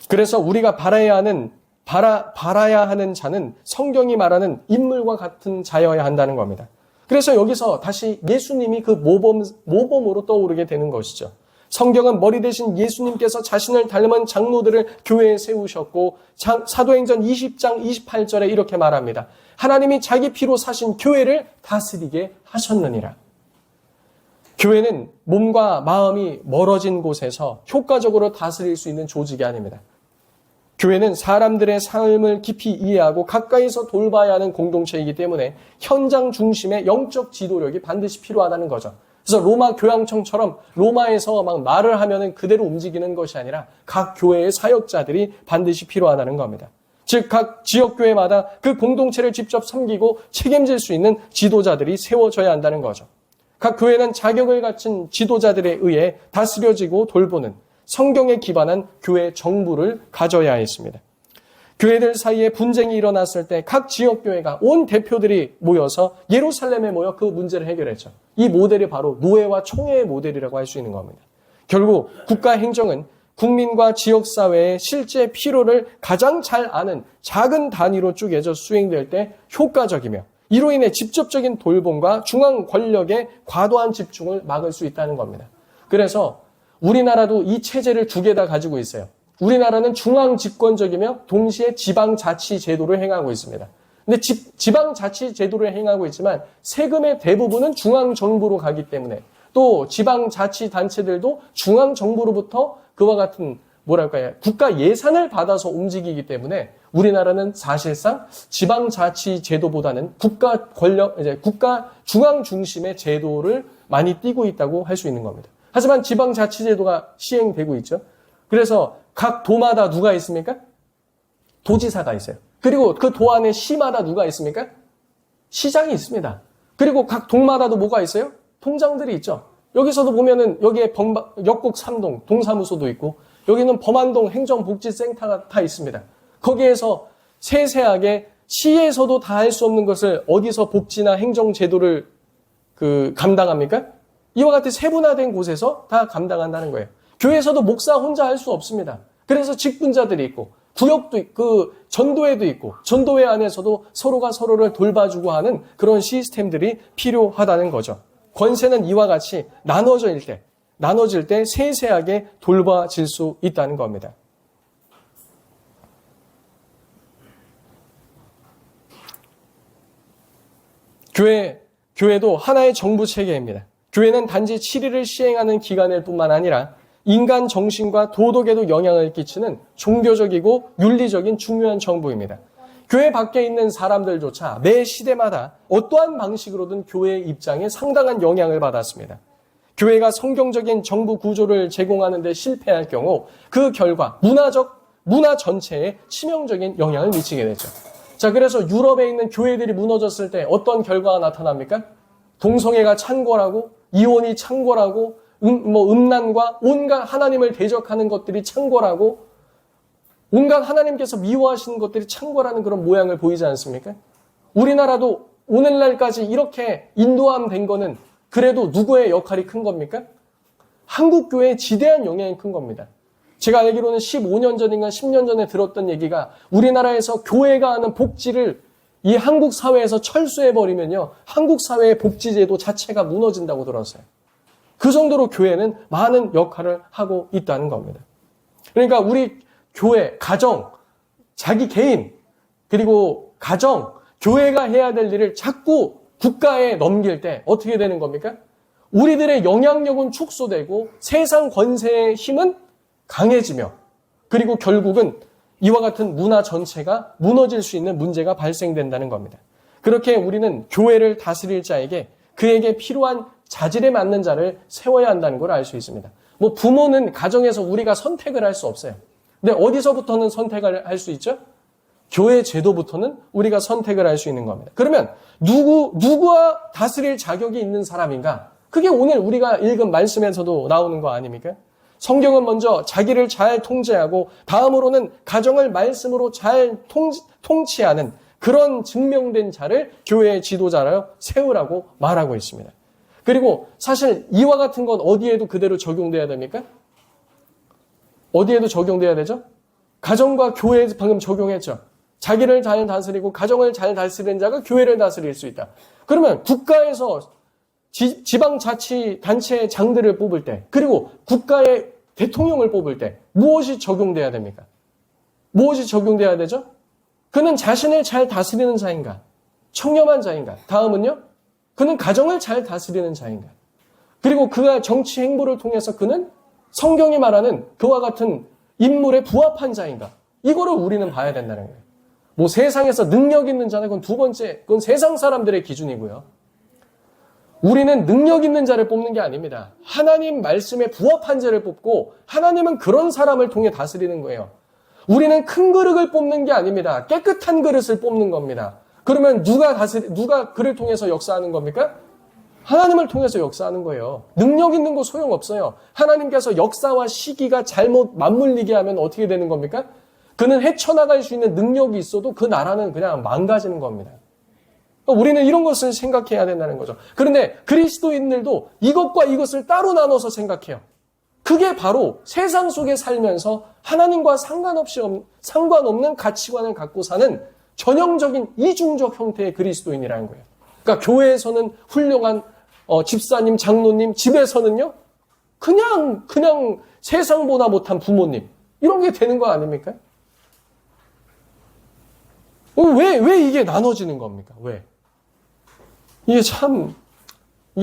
그래서 우리가 바라야 하는 자는 성경이 말하는 인물과 같은 자여야 한다는 겁니다. 그래서 여기서 다시 예수님이 그 모범으로 떠오르게 되는 것이죠. 성경은 머리 대신 예수님께서 자신을 닮은 장로들을 교회에 세우셨고 사도행전 20장 28절에 이렇게 말합니다. 하나님이 자기 피로 사신 교회를 다스리게 하셨느니라. 교회는 몸과 마음이 멀어진 곳에서 효과적으로 다스릴 수 있는 조직이 아닙니다. 교회는 사람들의 삶을 깊이 이해하고 가까이서 돌봐야 하는 공동체이기 때문에 현장 중심의 영적 지도력이 반드시 필요하다는 거죠. 그래서 로마 교양청처럼 로마에서 막 말을 하면은 그대로 움직이는 것이 아니라 각 교회의 사역자들이 반드시 필요하다는 겁니다. 즉 각 지역교회마다 그 공동체를 직접 섬기고 책임질 수 있는 지도자들이 세워져야 한다는 거죠. 각 교회는 자격을 갖춘 지도자들에 의해 다스려지고 돌보는 성경에 기반한 교회 정부를 가져야 했습니다. 교회들 사이에 분쟁이 일어났을 때 각 지역교회가 온 대표들이 모여서 예루살렘에 모여 그 문제를 해결했죠. 이 모델이 바로 노예와 총회의 모델이라고 할 수 있는 겁니다. 결국 국가 행정은 국민과 지역사회의 실제 필요를 가장 잘 아는 작은 단위로 쪼개져 수행될 때 효과적이며 이로 인해 직접적인 돌봄과 중앙 권력의 과도한 집중을 막을 수 있다는 겁니다. 그래서 우리나라도 이 체제를 두 개 다 가지고 있어요. 우리나라는 중앙 집권적이며 동시에 지방자치 제도를 행하고 있습니다. 근데 지방자치 제도를 행하고 있지만 세금의 대부분은 중앙정부로 가기 때문에 또 지방자치단체들도 중앙정부로부터 그와 같은 국가 예산을 받아서 움직이기 때문에 우리나라는 사실상 지방자치 제도보다는 국가 중앙 중심의 제도를 많이 띠고 있다고 할 수 있는 겁니다. 하지만 지방자치 제도가 시행되고 있죠. 그래서 각 도마다 누가 있습니까? 도지사가 있어요. 그리고 그 도 안에 시마다 누가 있습니까? 시장이 있습니다. 그리고 각 동마다도 뭐가 있어요? 통장들이 있죠. 여기서도 보면은 여기에 역곡 3동 동사무소도 있고 여기는 범안동 행정복지센터가 다 있습니다. 거기에서 세세하게 시에서도 다 할 수 없는 것을 어디서 복지나 행정제도를 감당합니까? 이와 같은 세분화된 곳에서 다 감당한다는 거예요. 교회에서도 목사 혼자 할 수 없습니다. 그래서 직분자들이 있고 구역도 있고 전도회도 있고 전도회 안에서도 서로가 서로를 돌봐주고 하는 그런 시스템들이 필요하다는 거죠. 권세는 이와 같이 나눠질 때 세세하게 돌봐질 수 있다는 겁니다. 교회도 하나의 정부 체계입니다. 교회는 단지 7일을 시행하는 기관일 뿐만 아니라 인간 정신과 도덕에도 영향을 끼치는 종교적이고 윤리적인 중요한 정부입니다. 교회 밖에 있는 사람들조차 매 시대마다 어떠한 방식으로든 교회의 입장에 상당한 영향을 받았습니다. 교회가 성경적인 정부 구조를 제공하는 데 실패할 경우 그 결과 문화 전체에 치명적인 영향을 미치게 되죠. 자, 그래서 유럽에 있는 교회들이 무너졌을 때 어떤 결과가 나타납니까? 동성애가 창궐하고 이혼이 창궐하고 음란과 온갖 하나님을 대적하는 것들이 창궐하고 온갖 하나님께서 미워하시는 것들이 창궐하는 그런 모양을 보이지 않습니까? 우리나라도 오늘날까지 이렇게 인도함된 거는 그래도 누구의 역할이 큰 겁니까? 한국교회의 지대한 영향이 큰 겁니다. 제가 알기로는 15년 전인가 10년 전에 들었던 얘기가 우리나라에서 교회가 하는 복지를 이 한국 사회에서 철수해버리면요. 한국 사회의 복지제도 자체가 무너진다고 들었어요. 그 정도로 교회는 많은 역할을 하고 있다는 겁니다. 그러니까 우리 교회, 가정, 자기 개인, 그리고 가정, 교회가 해야 될 일을 자꾸 국가에 넘길 때 어떻게 되는 겁니까? 우리들의 영향력은 축소되고 세상 권세의 힘은 강해지며 그리고 결국은 이와 같은 문화 전체가 무너질 수 있는 문제가 발생된다는 겁니다. 그렇게 우리는 교회를 다스릴 자에게 그에게 필요한 자질에 맞는 자를 세워야 한다는 걸 알 수 있습니다. 부모는 가정에서 우리가 선택을 할 수 없어요. 근데 어디서부터는 선택을 할 수 있죠? 교회 제도부터는 우리가 선택을 할 수 있는 겁니다. 그러면 누구와 다스릴 자격이 있는 사람인가? 그게 오늘 우리가 읽은 말씀에서도 나오는 거 아닙니까? 성경은 먼저 자기를 잘 통제하고 다음으로는 가정을 말씀으로 잘 통치하는 그런 증명된 자를 교회의 지도자로 세우라고 말하고 있습니다. 그리고 사실 이와 같은 건 어디에도 그대로 적용돼야 됩니까? 어디에도 적용돼야 되죠? 가정과 교회에 방금 적용했죠. 자기를 잘 다스리고 가정을 잘 다스리는 자가 교회를 다스릴 수 있다. 그러면 국가에서 지방자치단체의 장들을 뽑을 때 그리고 국가의 대통령을 뽑을 때 무엇이 적용돼야 됩니까? 무엇이 적용돼야 되죠? 그는 자신을 잘 다스리는 자인가? 청렴한 자인가? 다음은요? 그는 가정을 잘 다스리는 자인가? 그리고 그가 정치 행보를 통해서 그는 성경이 말하는 그와 같은 인물에 부합한 자인가? 이거를 우리는 봐야 된다는 거예요. 세상에서 능력 있는 자는 그건 두 번째, 그건 세상 사람들의 기준이고요. 우리는 능력 있는 자를 뽑는 게 아닙니다. 하나님 말씀에 부합한 자를 뽑고 하나님은 그런 사람을 통해 다스리는 거예요. 우리는 큰 그릇을 뽑는 게 아닙니다. 깨끗한 그릇을 뽑는 겁니다. 그러면 누가 그를 통해서 역사하는 겁니까? 하나님을 통해서 역사하는 거예요. 능력 있는 거 소용없어요. 하나님께서 역사와 시기가 잘못 맞물리게 하면 어떻게 되는 겁니까? 그는 헤쳐나갈 수 있는 능력이 있어도 그 나라는 그냥 망가지는 겁니다. 우리는 이런 것을 생각해야 된다는 거죠. 그런데 그리스도인들도 이것과 이것을 따로 나눠서 생각해요. 그게 바로 세상 속에 살면서 하나님과 상관없는 가치관을 갖고 사는 전형적인 이중적 형태의 그리스도인이라는 거예요. 그러니까 교회에서는 훌륭한 집사님, 장로님, 집에서는요 그냥 세상보다 못한 부모님 이런 게 되는 거 아닙니까? 왜 이게 나눠지는 겁니까? 왜? 이게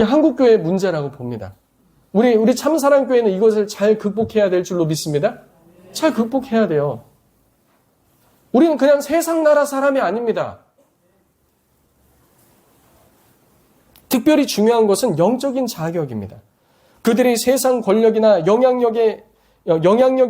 한국교회의 문제라고 봅니다. 우리 참사랑교회는 이것을 잘 극복해야 될 줄로 믿습니다. 잘 극복해야 돼요. 우리는 그냥 세상 나라 사람이 아닙니다. 특별히 중요한 것은 영적인 자격입니다. 그들이 세상 권력이나 영향력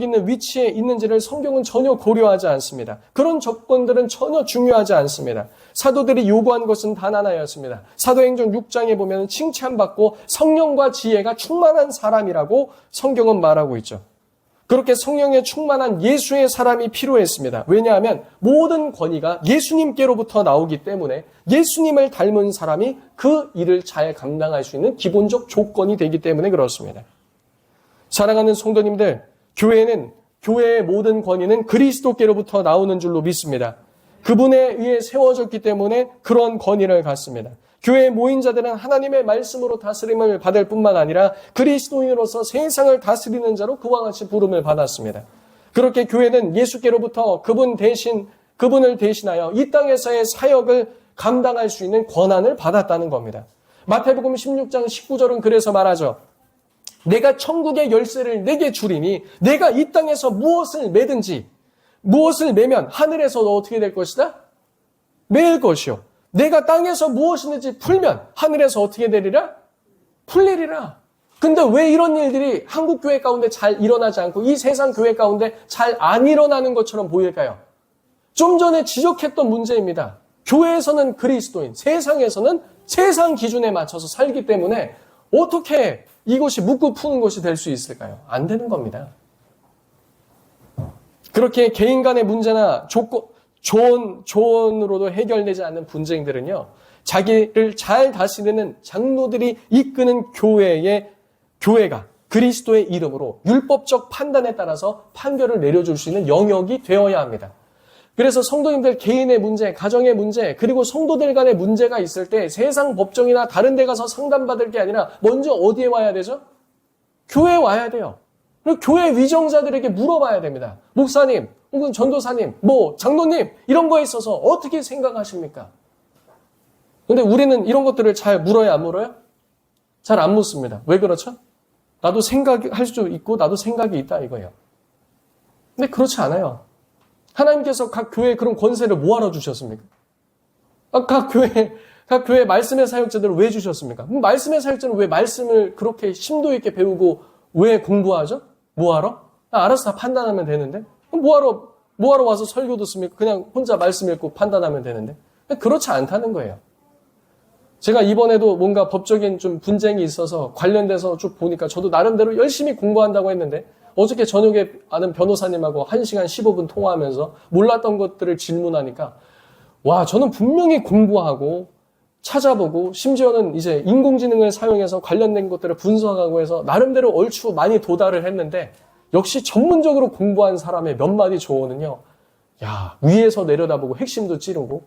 있는 위치에 있는지를 성경은 전혀 고려하지 않습니다. 그런 조건들은 전혀 중요하지 않습니다. 사도들이 요구한 것은 단 하나였습니다. 사도행전 6장에 보면 칭찬받고 성령과 지혜가 충만한 사람이라고 성경은 말하고 있죠. 그렇게 성령에 충만한 예수의 사람이 필요했습니다. 왜냐하면 모든 권위가 예수님께로부터 나오기 때문에 예수님을 닮은 사람이 그 일을 잘 감당할 수 있는 기본적 조건이 되기 때문에 그렇습니다. 사랑하는 성도님들, 교회의 모든 권위는 그리스도께로부터 나오는 줄로 믿습니다. 그분에 의해 세워졌기 때문에 그런 권위를 갖습니다. 교회에 모인 자들은 하나님의 말씀으로 다스림을 받을 뿐만 아니라 그리스도인으로서 세상을 다스리는 자로 그와 같이 부름을 받았습니다. 그렇게 교회는 예수께로부터 그분을 대신하여 이 땅에서의 사역을 감당할 수 있는 권한을 받았다는 겁니다. 마태복음 16장 19절은 그래서 말하죠. 내가 천국의 열쇠를 내게 주리니 내가 이 땅에서 무엇을 매면 하늘에서도 어떻게 될 것이다? 매일 것이요. 내가 땅에서 무엇이든지 풀면 하늘에서 어떻게 되리라? 풀리리라. 근데 왜 이런 일들이 한국 교회 가운데 잘 일어나지 않고 이 세상 교회 가운데 잘 안 일어나는 것처럼 보일까요? 좀 전에 지적했던 문제입니다. 교회에서는 그리스도인, 세상에서는 세상 기준에 맞춰서 살기 때문에 어떻게 이것이 묻고 푸는 것이 될 수 있을까요? 안 되는 겁니다. 그렇게 개인 간의 문제나 조언으로도 해결되지 않는 분쟁들은요, 자기를 잘 다스리는 장로들이 이끄는 교회가 그리스도의 이름으로 율법적 판단에 따라서 판결을 내려줄 수 있는 영역이 되어야 합니다. 그래서 성도님들 개인의 문제, 가정의 문제, 그리고 성도들 간의 문제가 있을 때 세상 법정이나 다른 데 가서 상담받을 게 아니라 먼저 어디에 와야 되죠? 교회에 와야 돼요. 그리고 교회 위정자들에게 물어봐야 됩니다. 목사님, 혹은 전도사님, 장로님 이런 거에 있어서 어떻게 생각하십니까? 근데 우리는 이런 것들을 잘 물어요, 안 물어요? 잘 안 묻습니다. 왜 그렇죠? 나도 생각할 수 있고 나도 생각이 있다 이거예요. 근데 그렇지 않아요. 하나님께서 각 교회에 그런 권세를 뭐하러 주셨습니까? 각 교회 말씀의 사역자들을 왜 주셨습니까? 말씀의 사역자는 왜 말씀을 그렇게 심도 있게 배우고 왜 공부하죠? 뭐하러? 알아서 다 판단하면 되는데? 뭐하러 와서 설교 듣습니까? 그냥 혼자 말씀 읽고 판단하면 되는데? 그렇지 않다는 거예요. 제가 이번에도 뭔가 법적인 좀 분쟁이 있어서 관련돼서 쭉 보니까 저도 나름대로 열심히 공부한다고 했는데 어저께 저녁에 아는 변호사님하고 1시간 15분 통화하면서 몰랐던 것들을 질문하니까 와, 저는 분명히 공부하고 찾아보고 심지어는 이제 인공지능을 사용해서 관련된 것들을 분석하고 해서 나름대로 얼추 많이 도달을 했는데 역시 전문적으로 공부한 사람의 몇 마디 조언은요. 야, 위에서 내려다보고 핵심도 찌르고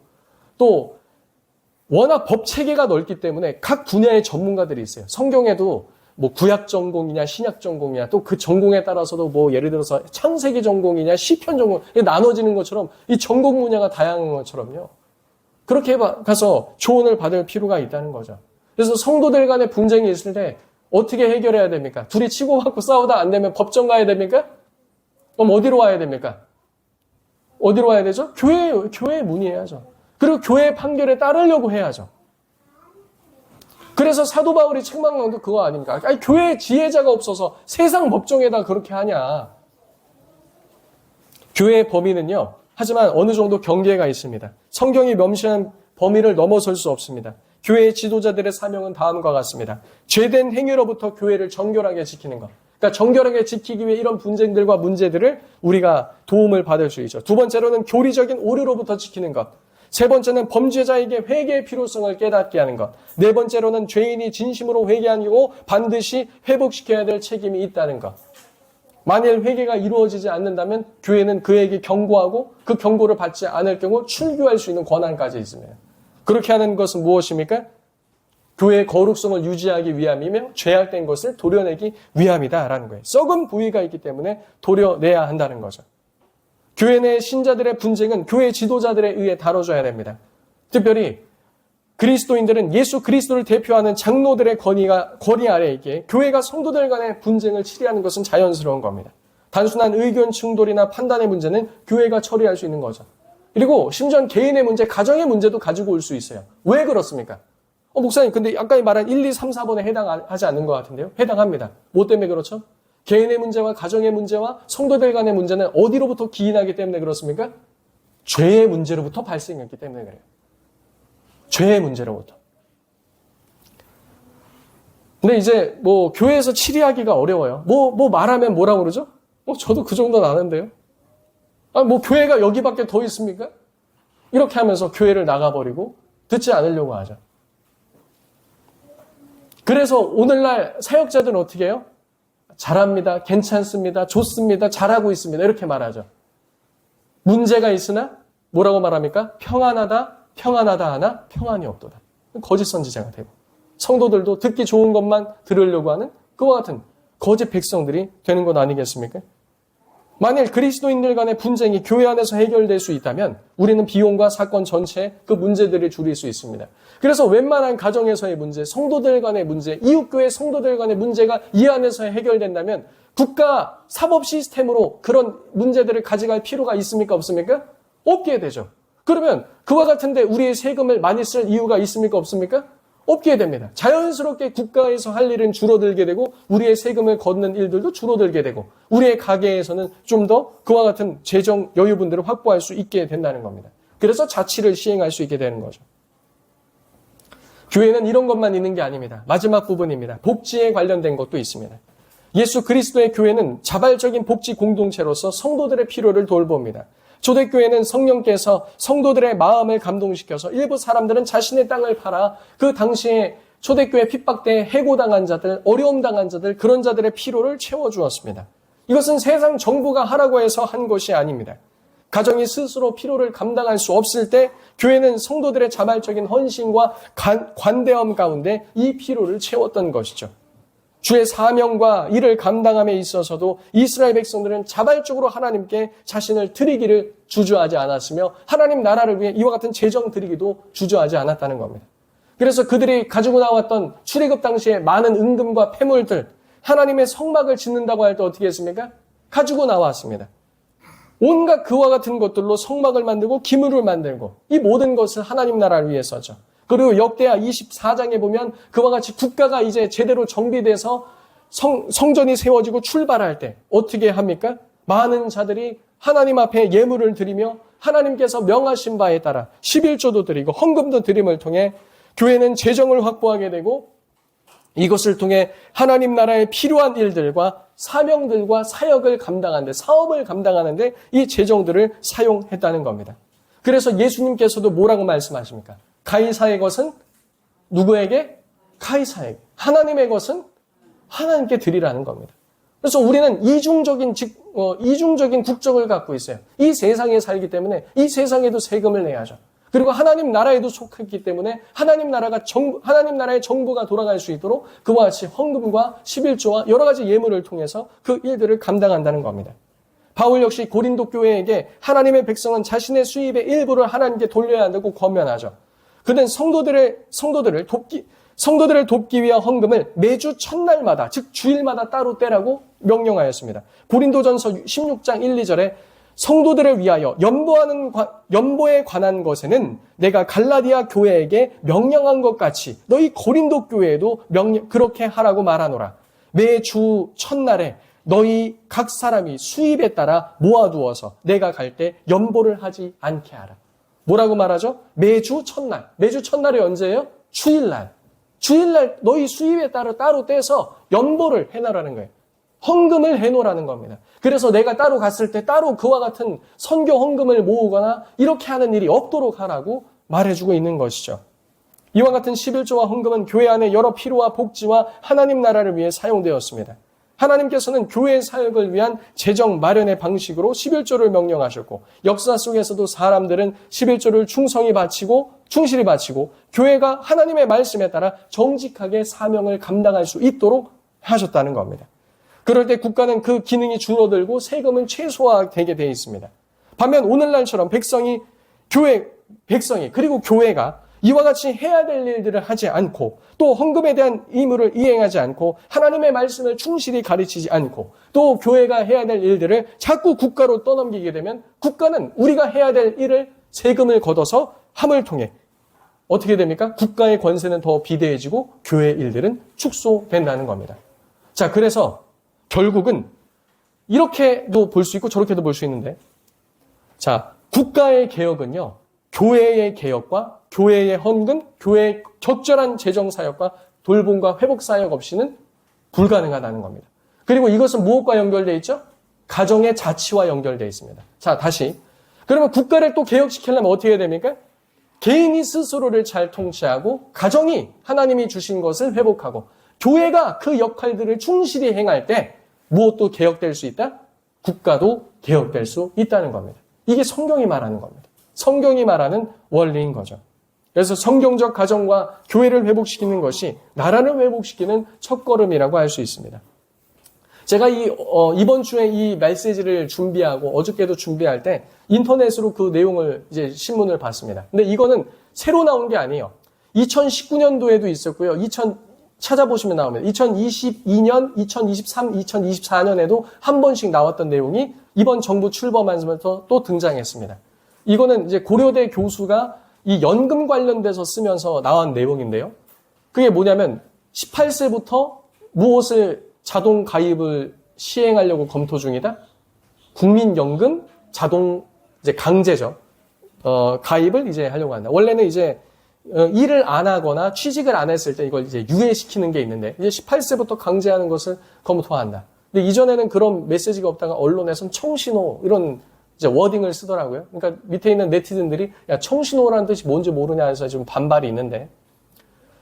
또 워낙 법 체계가 넓기 때문에 각 분야의 전문가들이 있어요. 성경에도 뭐 구약 전공이냐 신약 전공이냐 또 그 전공에 따라서도 뭐 예를 들어서 창세기 전공이냐 시편 전공 나눠지는 것처럼 이 전공 분야가 다양한 것처럼요. 그렇게 가서 조언을 받을 필요가 있다는 거죠. 그래서 성도들 간의 분쟁이 있을 때 어떻게 해결해야 됩니까? 둘이 치고받고 싸우다 안 되면 법정 가야 됩니까? 그럼 어디로 와야 됩니까? 어디로 와야 되죠? 교회에 문의해야죠. 그리고 교회의 판결에 따르려고 해야죠. 그래서 사도 바울이 책망한 게 그거 아닙니까? 아니, 교회에 지혜자가 없어서 세상 법정에다 그렇게 하냐. 교회의 범위는요. 하지만 어느 정도 경계가 있습니다. 성경이 명시한 범위를 넘어설 수 없습니다. 교회의 지도자들의 사명은 다음과 같습니다. 죄된 행위로부터 교회를 정결하게 지키는 것. 그러니까 정결하게 지키기 위해 이런 분쟁들과 문제들을 우리가 도움을 받을 수 있죠. 두 번째로는 교리적인 오류로부터 지키는 것. 세 번째는 범죄자에게 회개의 필요성을 깨닫게 하는 것. 네 번째로는 죄인이 진심으로 회개하고 반드시 회복시켜야 될 책임이 있다는 것. 만일 회개가 이루어지지 않는다면 교회는 그에게 경고하고 그 경고를 받지 않을 경우 출교할 수 있는 권한까지 있습니다. 그렇게 하는 것은 무엇입니까? 교회의 거룩성을 유지하기 위함이며 죄악된 것을 도려내기 위함이다라는 거예요. 썩은 부위가 있기 때문에 도려내야 한다는 거죠. 교회 내 신자들의 분쟁은 교회 지도자들에 의해 다뤄져야 됩니다. 특별히 그리스도인들은 예수 그리스도를 대표하는 장로들의 권위 아래에 있기에 교회가 성도들 간의 분쟁을 치리하는 것은 자연스러운 겁니다. 단순한 의견 충돌이나 판단의 문제는 교회가 처리할 수 있는 거죠. 그리고 심지어 개인의 문제, 가정의 문제도 가지고 올 수 있어요. 왜 그렇습니까? 목사님, 근데 아까 말한 1, 2, 3, 4번에 해당하지 않는 것 같은데요? 해당합니다. 뭐 때문에 그렇죠? 개인의 문제와 가정의 문제와 성도들 간의 문제는 어디로부터 기인하기 때문에 그렇습니까? 죄의 문제로부터 발생했기 때문에 그래요. 죄의 문제로부터. 근데 이제 뭐 교회에서 치리하기가 어려워요. 뭐 말하면 뭐라고 그러죠? 저도 그 정도는 아는데요. 뭐 교회가 여기밖에 더 있습니까? 이렇게 하면서 교회를 나가버리고 듣지 않으려고 하죠. 그래서 오늘날 사역자들은 어떻게 해요? 잘합니다. 괜찮습니다. 좋습니다. 잘하고 있습니다. 이렇게 말하죠. 문제가 있으나 뭐라고 말합니까? 평안하다 하나 평안이 없도다. 거짓 선지자가 되고 성도들도 듣기 좋은 것만 들으려고 하는 그와 같은 거짓 백성들이 되는 것 아니겠습니까? 만일 그리스도인들 간의 분쟁이 교회 안에서 해결될 수 있다면 우리는 비용과 사건 전체에 그 문제들을 줄일 수 있습니다. 그래서 웬만한 가정에서의 문제, 성도들 간의 문제, 이웃교회 성도들 간의 문제가 이 안에서 해결된다면 국가 사법 시스템으로 그런 문제들을 가져갈 필요가 있습니까? 없습니까? 없게 되죠. 그러면 그와 같은데 우리의 세금을 많이 쓸 이유가 있습니까? 없습니까? 없게 됩니다. 자연스럽게 국가에서 할 일은 줄어들게 되고 우리의 세금을 걷는 일들도 줄어들게 되고 우리의 가게에서는 좀 더 그와 같은 재정 여유분들을 확보할 수 있게 된다는 겁니다. 그래서 자치를 시행할 수 있게 되는 거죠. 교회는 이런 것만 있는 게 아닙니다. 마지막 부분입니다. 복지에 관련된 것도 있습니다. 예수 그리스도의 교회는 자발적인 복지 공동체로서 성도들의 필요를 돌봅니다. 초대교회는 성령께서 성도들의 마음을 감동시켜서 일부 사람들은 자신의 땅을 팔아 그 당시에 초대교회 핍박때 해고당한 자들, 어려움 당한 자들, 그런 자들의 필요를 채워주었습니다. 이것은 세상 정부가 하라고 해서 한 것이 아닙니다. 가정이 스스로 필요를 감당할 수 없을 때 교회는 성도들의 자발적인 헌신과 관대함 가운데 이 필요를 채웠던 것이죠. 주의 사명과 일을 감당함에 있어서도 이스라엘 백성들은 자발적으로 하나님께 자신을 드리기를 주저하지 않았으며 하나님 나라를 위해 이와 같은 재정 드리기도 주저하지 않았다는 겁니다. 그래서 그들이 가지고 나왔던 출애굽 당시에 많은 은금과 폐물들, 하나님의 성막을 짓는다고 할 때 어떻게 했습니까? 가지고 나왔습니다. 온갖 그와 같은 것들로 성막을 만들고 기물을 만들고 이 모든 것을 하나님 나라를 위해서죠. 그리고 역대하 24장에 보면 그와 같이 국가가 이제 제대로 정비돼서 성전이 세워지고 출발할 때 어떻게 합니까? 많은 자들이 하나님 앞에 예물을 드리며 하나님께서 명하신 바에 따라 11조도 드리고 헌금도 드림을 통해 교회는 재정을 확보하게 되고 이것을 통해 하나님 나라에 필요한 일들과 사명들과 사역을 감당하는데, 사업을 감당하는데 이 재정들을 사용했다는 겁니다. 그래서 예수님께서도 뭐라고 말씀하십니까? 가이사의 것은 누구에게? 가이사에게. 하나님의 것은 하나님께 드리라는 겁니다. 그래서 우리는 이중적인 국적을 갖고 있어요. 이 세상에 살기 때문에 이 세상에도 세금을 내야죠. 그리고 하나님 나라에도 속했기 때문에 하나님 나라의 정부가 돌아갈 수 있도록 그와 같이 헌금과 11조와 여러 가지 예물을 통해서 그 일들을 감당한다는 겁니다. 바울 역시 고린도 교회에게 하나님의 백성은 자신의 수입의 일부를 하나님께 돌려야 한다고 권면하죠. 그는 성도들을 돕기 위한 헌금을 매주 첫날마다, 즉 주일마다 따로 떼라고 명령하였습니다. 고린도전서 16장 1, 2절에 성도들을 위하여 연보에 관한 것에는 내가 갈라디아 교회에게 명령한 것 같이 너희 고린도 교회에도 그렇게 하라고 말하노라. 매주 첫날에 너희 각 사람이 수입에 따라 모아두어서 내가 갈 때 연보를 하지 않게 하라. 뭐라고 말하죠? 매주 첫날. 매주 첫날이 언제예요? 주일날. 주일날 너희 수입에 따라 따로 떼서 연보를 해놔라는 거예요. 헌금을 해놓으라는 겁니다. 그래서 내가 따로 갔을 때 따로 그와 같은 선교 헌금을 모으거나 이렇게 하는 일이 없도록 하라고 말해주고 있는 것이죠. 이와 같은 11조와 헌금은 교회 안에 여러 필요와 복지와 하나님 나라를 위해 사용되었습니다. 하나님께서는 교회 사역을 위한 재정 마련의 방식으로 11조를 명령하셨고 역사 속에서도 사람들은 11조를 충실히 바치고 교회가 하나님의 말씀에 따라 정직하게 사명을 감당할 수 있도록 하셨다는 겁니다. 그럴 때 국가는 그 기능이 줄어들고 세금은 최소화되게 되어 있습니다. 반면 오늘날처럼 백성이 그리고 교회가 이와 같이 해야 될 일들을 하지 않고 또 헌금에 대한 의무를 이행하지 않고 하나님의 말씀을 충실히 가르치지 않고 또 교회가 해야 될 일들을 자꾸 국가로 떠넘기게 되면 국가는 우리가 해야 될 일을 세금을 걷어서 함을 통해 어떻게 됩니까? 국가의 권세는 더 비대해지고 교회의 일들은 축소된다는 겁니다. 자, 그래서 결국은 이렇게도 볼 수 있고 저렇게도 볼 수 있는데 자, 국가의 개혁은요. 교회의 개혁과 교회의 헌금, 교회의 적절한 재정사역과 돌봄과 회복사역 없이는 불가능하다는 겁니다. 그리고 이것은 무엇과 연결되어 있죠? 가정의 자치와 연결되어 있습니다. 자, 다시. 그러면 국가를 또 개혁시키려면 어떻게 해야 됩니까? 개인이 스스로를 잘 통치하고 가정이 하나님이 주신 것을 회복하고 교회가 그 역할들을 충실히 행할 때 무엇도 개혁될 수 있다? 국가도 개혁될 수 있다는 겁니다. 이게 성경이 말하는 겁니다. 성경이 말하는 원리인 거죠. 그래서 성경적 가정과 교회를 회복시키는 것이 나라를 회복시키는 첫걸음이라고 할 수 있습니다. 제가 이번 주에 이 메시지를 준비하고 어저께도 준비할 때 인터넷으로 그 내용을 이제 신문을 봤습니다. 근데 이거는 새로 나온 게 아니에요. 2019년도에도 있었고요. 찾아보시면 나옵니다. 2022년, 2023, 2024년에도 한 번씩 나왔던 내용이 이번 정부 출범하면서 또 등장했습니다. 이거는 이제 고려대 교수가 이 연금 관련돼서 쓰면서 나온 내용인데요. 그게 뭐냐면 18세부터 무엇을 자동 가입을 시행하려고 검토 중이다? 국민연금 자동 이제 강제죠. 가입을 이제 하려고 한다. 원래는 이제 일을 안 하거나 취직을 안 했을 때 이걸 이제 유예시키는 게 있는데 이제 18세부터 강제하는 것을 검토한다. 근데 이전에는 그런 메시지가 없다가 언론에서는 청신호 이런 이제 워딩을 쓰더라고요. 그러니까 밑에 있는 네티즌들이 야 청신호라는 뜻이 뭔지 모르냐 해서 지금 반발이 있는데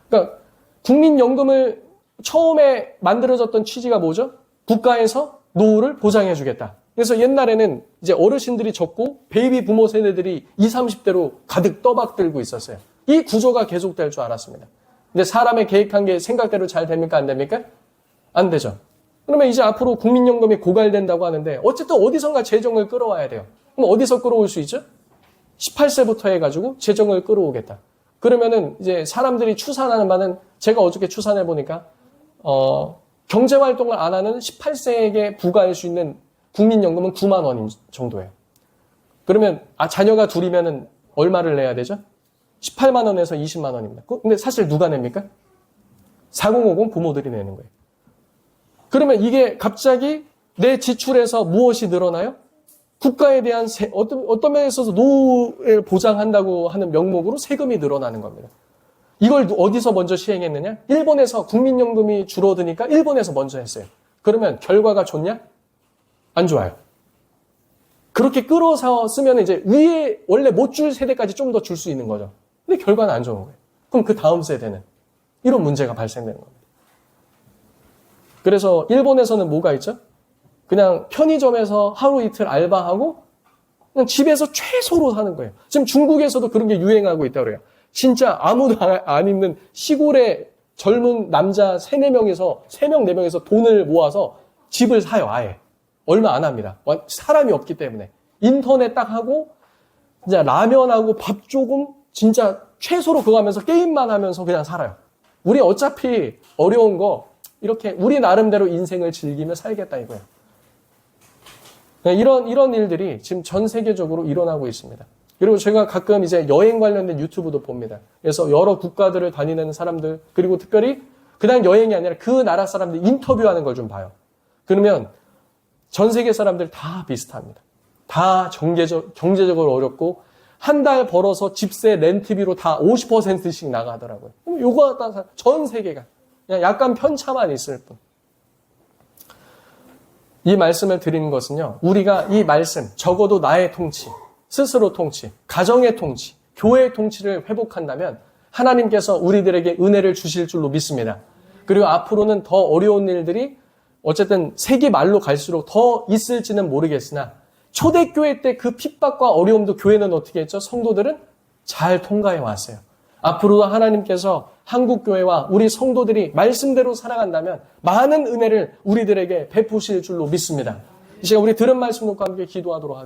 그러니까 국민연금을 처음에 만들어졌던 취지가 뭐죠? 국가에서 노후를 보장해 주겠다. 그래서 옛날에는 이제 어르신들이 적고 베이비 부모 세대들이 20, 30대로 가득 떠박들고 있었어요. 이 구조가 계속될 줄 알았습니다. 근데 사람의 계획한 게 생각대로 잘 됩니까? 안 됩니까? 안 되죠. 그러면 이제 앞으로 국민연금이 고갈된다고 하는데 어쨌든 어디선가 재정을 끌어와야 돼요. 그럼 어디서 끌어올 수 있죠? 18세부터 해가지고 재정을 끌어오겠다. 그러면은 이제 사람들이 추산하는 바는 제가 어저께 추산해 보니까 경제 활동을 안 하는 18세에게 부과할 수 있는 국민연금은 9만 원 정도예요. 그러면 자녀가 둘이면은 얼마를 내야 되죠? 18만 원에서 20만 원입니다. 근데 사실 누가 냅니까? 4050 부모들이 내는 거예요. 그러면 이게 갑자기 내 지출에서 무엇이 늘어나요? 국가에 대한 어떤 면에 있어서 노후를 보장한다고 하는 명목으로 세금이 늘어나는 겁니다. 이걸 어디서 먼저 시행했느냐? 일본에서 국민연금이 줄어드니까 일본에서 먼저 했어요. 그러면 결과가 좋냐? 안 좋아요. 그렇게 끌어서 쓰면 이제 위에 원래 못 줄 세대까지 좀 더 줄 수 있는 거죠. 근데 결과는 안 좋은 거예요. 그럼 그 다음 세대는 이런 문제가 발생되는 겁니다. 그래서 일본에서는 뭐가 있죠? 그냥 편의점에서 하루 이틀 알바하고 그냥 집에서 최소로 사는 거예요. 지금 중국에서도 그런 게 유행하고 있다고 그래요. 진짜 아무도 안 있는 시골에 젊은 남자 3-4명에서 3명, 4명에서 돈을 모아서 집을 사요, 아예. 얼마 안 합니다. 사람이 없기 때문에. 인터넷 딱 하고, 진짜 라면하고 밥 조금, 진짜 최소로 그거 하면서 게임만 하면서 그냥 살아요. 우리 어차피 어려운 거, 이렇게 우리 나름대로 인생을 즐기며 살겠다 이거예요. 이런 일들이 지금 전 세계적으로 일어나고 있습니다. 그리고 제가 가끔 이제 여행 관련된 유튜브도 봅니다. 그래서 여러 국가들을 다니는 사람들, 그리고 특별히 그냥 여행이 아니라 그 나라 사람들 인터뷰하는 걸 좀 봐요. 그러면 전 세계 사람들 다 비슷합니다. 다 경제적으로 어렵고 한 달 벌어서 집세 렌트비로 다 50%씩 나가더라고요. 요거 갖다 전 세계가 그냥 약간 편차만 있을 뿐. 이 말씀을 드리는 것은요, 우리가 이 말씀, 적어도 나의 통치, 스스로 통치, 가정의 통치, 교회의 통치를 회복한다면 하나님께서 우리들에게 은혜를 주실 줄로 믿습니다. 그리고 앞으로는 더 어려운 일들이 어쨌든 세기 말로 갈수록 더 있을지는 모르겠으나 초대교회 때 그 핍박과 어려움도 교회는 어떻게 했죠? 성도들은 잘 통과해 왔어요. 앞으로도 하나님께서 한국교회와 우리 성도들이 말씀대로 살아간다면 많은 은혜를 우리들에게 베푸실 줄로 믿습니다. 이 시간 우리 들은 말씀 놓고 함께 기도하도록 하겠습니다.